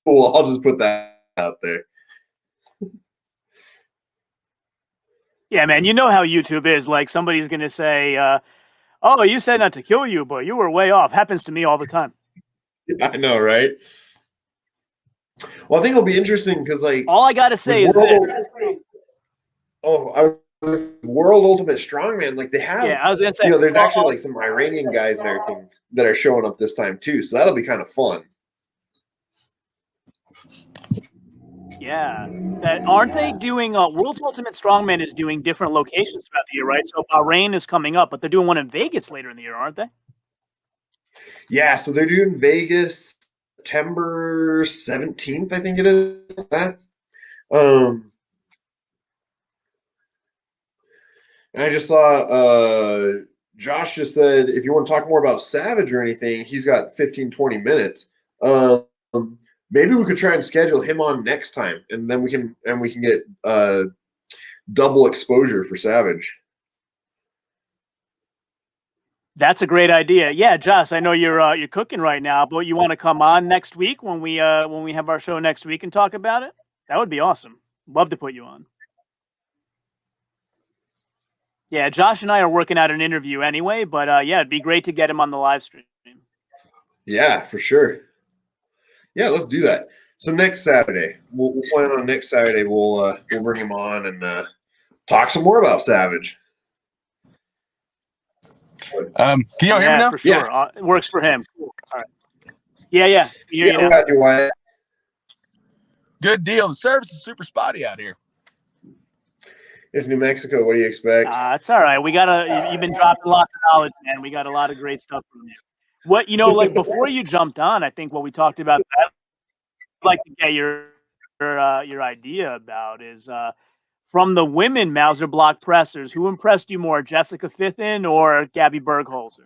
well, I'll just put that out there. Yeah, man, you know how YouTube is. Like, somebody's going to say, oh, you said not to kill you, but you were way off. Happens to me all the time. I know, right? Well, I think it'll be interesting because, like, all I got to say is that. World Ultimate Strongman, like they have, I was gonna say, there's actually like some Iranian guys and everything that are showing up this time too, so that'll be kind of fun. Yeah, that aren't they doing? World's Ultimate Strongman is doing different locations throughout the year, right? So Bahrain is coming up, but they're doing one in Vegas later in the year, aren't they? Yeah, so they're doing Vegas September 17th, I think it is. That. And I just saw Josh just said if you want to talk more about Savage or anything, he's got 15-20 minutes. Maybe we could try and schedule him on next time, and then we can get double exposure for Savage. That's a great idea. Yeah, Josh, I know you're cooking right now, but you want to come on next week when we have our show next week and talk about it? That would be awesome. Love to put you on. Yeah, Josh and I are working out an interview anyway, but yeah, it'd be great to get him on the live stream. Yeah, for sure. Yeah, let's do that. So next Saturday, we'll plan on next Saturday. We'll bring him on and talk some more about Savage. Can you hear me now? For sure. Yeah. It works for him. Cool. All right. Yeah. We got you, Wyatt. Good deal. The service is super spotty out here. It's New Mexico. What do you expect? It's all right. You've been dropping lots of knowledge, man. We got a lot of great stuff from you. What like before you jumped on, I think what we talked about, I'd like to get your idea about is from the women Mauser block pressers, who impressed you more, Jessica Fithen or Gabby Bergholzer?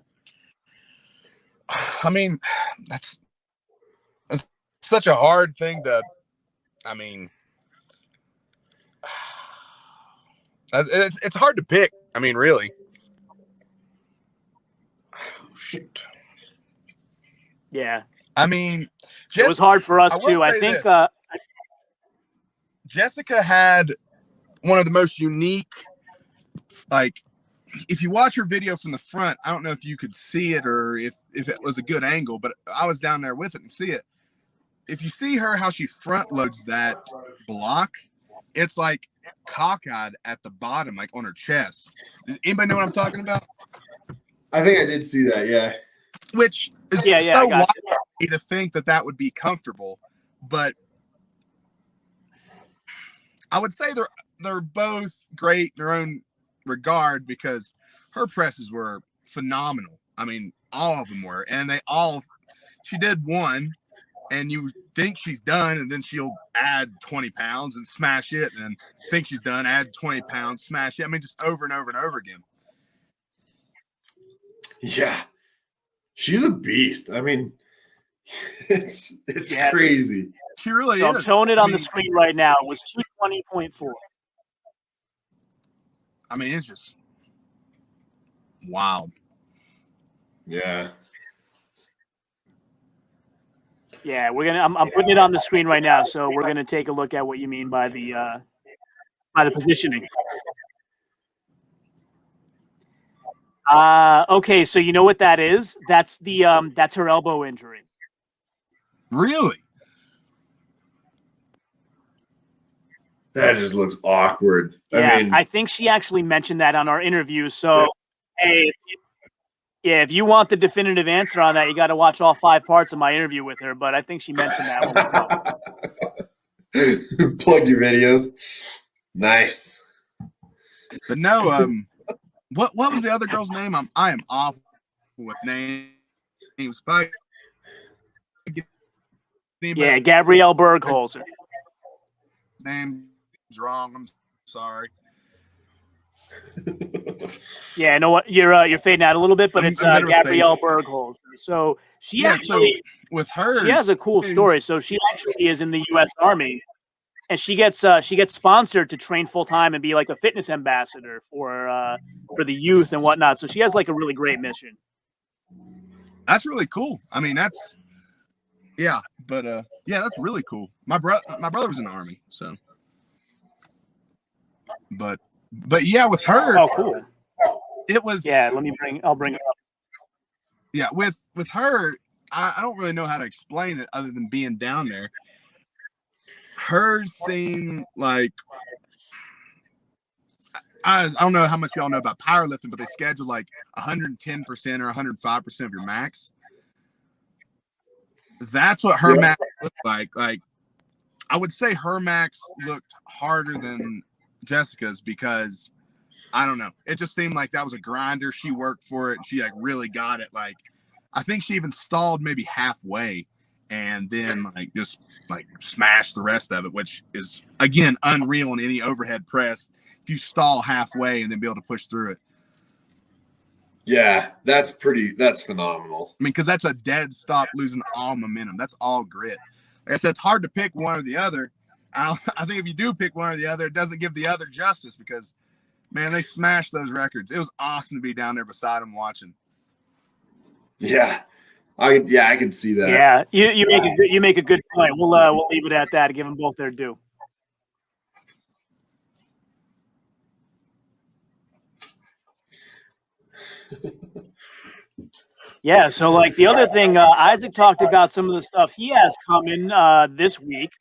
I mean, that's such a hard thing to, I mean, it's hard to pick. I mean, really. Oh, shoot. Yeah. I mean, it was hard for us too. I think Jessica had one of the most unique, like, if you watch her video from the front, I don't know if you could see it or if it was a good angle, but I was down there with it and see it. If you see her, how she front loads that block, it's like cockeyed at the bottom, like on her chest. Does anybody know what I'm talking about? I think I did see that, yeah. Which is so wild to think that would be comfortable, but I would say they're both great in their own regard because her presses were phenomenal. I mean, all of them were, and she did one, and you think she's done, and then she'll add 20 pounds and smash it, and then think she's done, add 20 pounds, smash it. I mean, just over and over and over again. Yeah. She's a beast. I mean, it's crazy. She really is. I'm showing it on the screen right now. It was 220.4. I mean, it's just wild. Yeah. Yeah, I'm putting it on the screen right now, so we're gonna take a look at what you mean by the positioning. Okay, so you know what that is? That's her elbow injury. Really? That just looks awkward. Yeah, I think she actually mentioned that on our interview. So, hey, if you want the definitive answer on that, you got to watch all 5 parts of my interview with her. But I think she mentioned that when we talked. Plug your videos. Nice. But no, what was the other girl's name? I am awful with names. Yeah, Gabrielle Bergholzer. Name's wrong. I'm sorry. Yeah, I know what you're fading out a little bit, but it's Gabrielle Bergholzer. So she with her, she has a cool story. So she actually is in the U.S. Army, and she gets sponsored to train full time and be like a fitness ambassador for the youth and whatnot. So she has like a really great mission. That's really cool. I mean, that's that's really cool. My brother was in the Army, so. But yeah, with her. Oh, cool. It was. Yeah, I'll bring it up. Yeah, with her, I don't really know how to explain it other than being down there. Hers seemed like, I don't know how much y'all know about powerlifting, but they schedule like 110% or 105% of your max. That's what her max looked like. Like, I would say her max looked harder than Jessica's because, I don't know, it just seemed like that was a grinder. She worked for it and she like really got it. Like, I think she even stalled maybe halfway and then just smashed the rest of it, which is again unreal in any overhead press if you stall halfway and then be able to push through it. Yeah, that's phenomenal. I mean, because that's a dead stop, losing all momentum. That's all grit. Like I said, it's hard to pick one or the other. I think if you do pick one or the other, it doesn't give the other justice because, man, they smashed those records. It was awesome to be down there beside them watching. Yeah, I can see that. Yeah, you make a good point. We'll leave it at that. Give them both their due. Yeah, so like the other thing, Isaac talked about some of the stuff he has coming this week.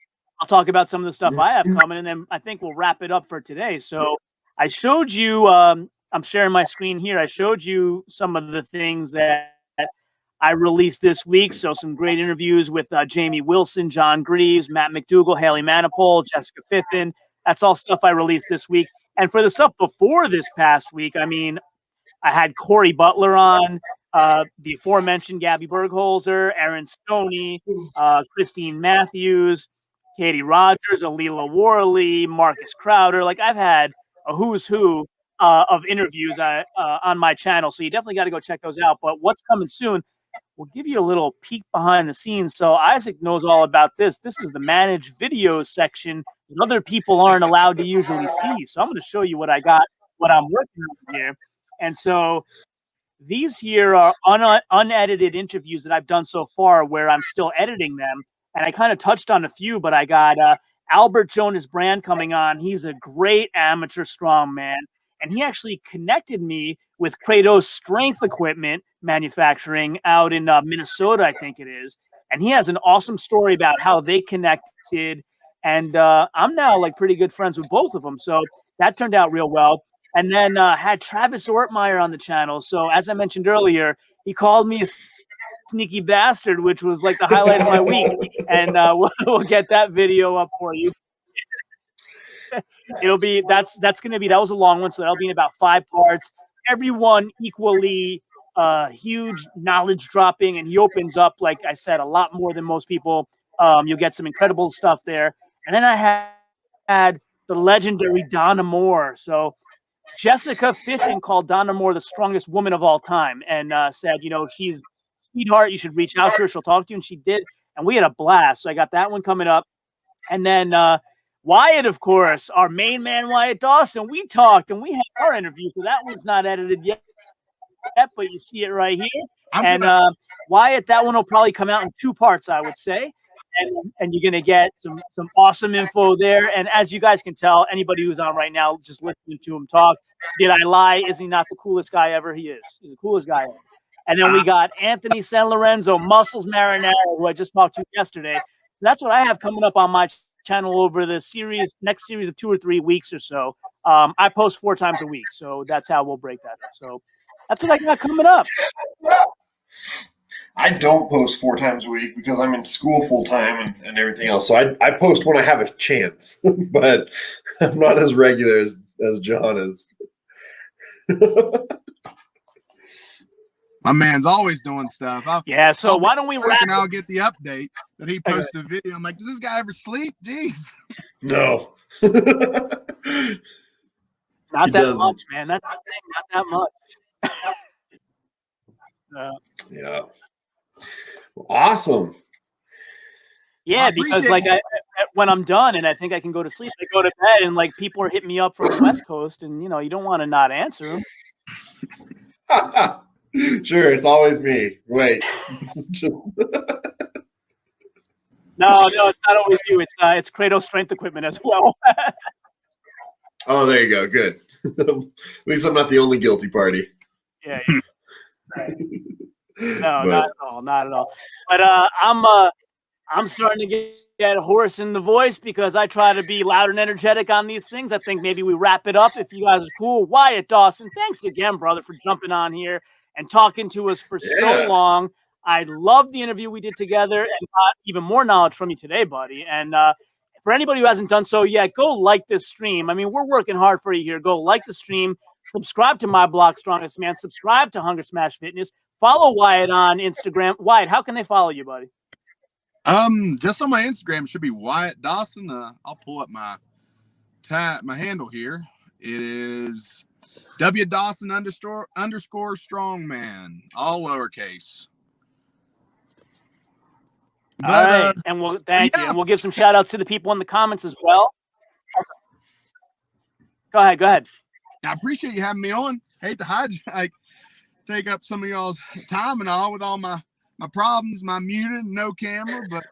I'll talk about some of the stuff I have coming, and then I think we'll wrap it up for today. So I showed you, I'm sharing my screen here. I showed you some of the things that I released this week. So some great interviews with Jamie Wilson, John Greaves, Matt McDougall, Haley Manipul, Jessica Fithen. That's all stuff I released this week. And for the stuff before this past week, I mean, I had Corey Butler on, the aforementioned Gabby Bergholzer, Aaron Stoney, Christine Matthews, Katie Rogers, Alila Worley, Marcus Crowder. Like I've had a who's who of interviews on my channel, so you definitely got to go check those out. But what's coming soon? We'll give you a little peek behind the scenes. So Isaac knows all about this. This is the managed videos section that other people aren't allowed to usually see. So I'm going to show you what I got, what I'm working on here. And so these here are unedited interviews that I've done so far where I'm still editing them. And I kind of touched on a few, but I got Albert Jonas Brand coming on. He's a great amateur strongman. And he actually connected me with Kratos Strength Equipment Manufacturing out in Minnesota, I think it is. And he has an awesome story about how they connected. And I'm now like pretty good friends with both of them. So that turned out real well. And then had Travis Ortmeyer on the channel. So as I mentioned earlier, he called me a sneaky bastard, which was like the highlight of my week. And we'll get that video up for you. It'll be that was a long one, so that'll be in about 5 parts. Everyone equally huge knowledge dropping, and he opens up, like I said, a lot more than most people. You'll get some incredible stuff there. And then I had the legendary Donna Moore. So Jessica Fitton called Donna Moore the strongest woman of all time, and said, she's a sweetheart. You should reach out to her. She'll talk to you, and she did. And we had a blast. So I got that one coming up, and then Wyatt, of course, our main man, Wyatt Dawson. We talked and we had our interview, so that one's not edited yet, but you see it right here. Wyatt, that one will probably come out in 2 parts, I would say. And you're going to get some awesome info there. And as you guys can tell, anybody who's on right now, just listening to him talk, did I lie? Is he not the coolest guy ever? He is. He's the coolest guy ever. And then we got Anthony San Lorenzo, Muscles Marinara, who I just talked to yesterday. That's what I have coming up on my channel over the next series of 2 or 3 weeks or so. I post 4 times a week, so that's how we'll break that up. So that's what I got coming up. I don't post 4 times a week because I'm in school full time and everything else. So I post when I have a chance, but I'm not as regular as John is. My man's always doing stuff. So why don't we wrap? And I'll get the update that he posted a video. I'm like, does this guy ever sleep? Jeez. No. Not that much, man. That's the thing. Not that much. Yeah. Awesome. Yeah, because like when I'm done and I think I can go to sleep, I go to bed and like people are hitting me up from the West Coast, and you don't want to not answer them. Sure, it's always me. Wait. No, it's not always you. It's Kratos Strength Equipment as well. Oh, there you go. Good. At least I'm not the only guilty party. Yeah. Right. No, not at all. But I'm starting to get hoarse in the voice because I try to be loud and energetic on these things. I think maybe we wrap it up if you guys are cool. Wyatt Dawson, thanks again, brother, for jumping on here and talking to us for so long. I love the interview we did together and got even more knowledge from you today, buddy. And for anybody who hasn't done so yet, go like this stream. I mean, we're working hard for you here. Go like the stream. Subscribe to my blog, Strongest Man. Subscribe to Hunger Smash Fitness. Follow Wyatt on Instagram. Wyatt, how can they follow you, buddy? Just on my Instagram, it should be Wyatt Dawson. I'll pull up my handle here. It is W_Dawson_strongman, all lowercase. All right, and we'll thank you, and we'll give some shout outs to the people in the comments as well. Go ahead. I appreciate you having me on. Hate to take up some of y'all's time and all with all my problems, my muting, no camera, but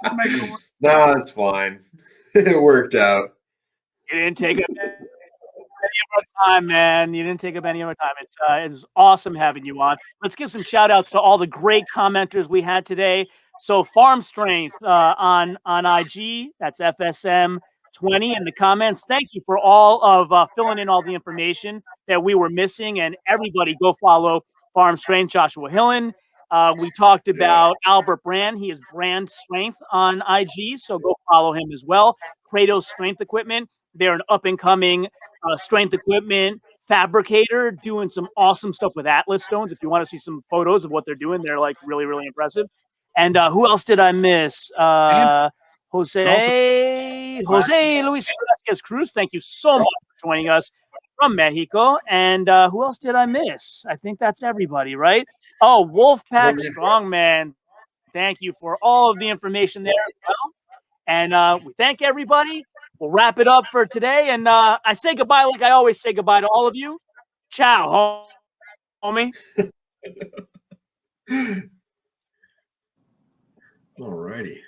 we'll make it work. No, it's fine. It worked out. You didn't take up any of our time, man. You didn't take up any of our time. It's awesome having you on. Let's give some shout outs to all the great commenters we had today. So Farm Strength on IG, that's FSM20 in the comments. Thank you for all of filling in all the information that we were missing, and everybody go follow Farm Strength. Joshua Hillen. We talked about Albert Brand. He is Brand Strength on IG, so go follow him as well. Kratos Strength Equipment. They're an up-and-coming strength equipment fabricator doing some awesome stuff with Atlas stones. If you want to see some photos of what they're doing, they're like really, really impressive. And who else did I miss? Jose Luis Velasquez Cruz, thank you so much for joining us from Mexico. And who else did I miss? I think that's everybody, right? Oh, Wolfpack Strongman, thank you for all of the information there as well. And we thank everybody. We'll wrap it up for today. And I say goodbye like I always say goodbye to all of you. Ciao, homie. All righty.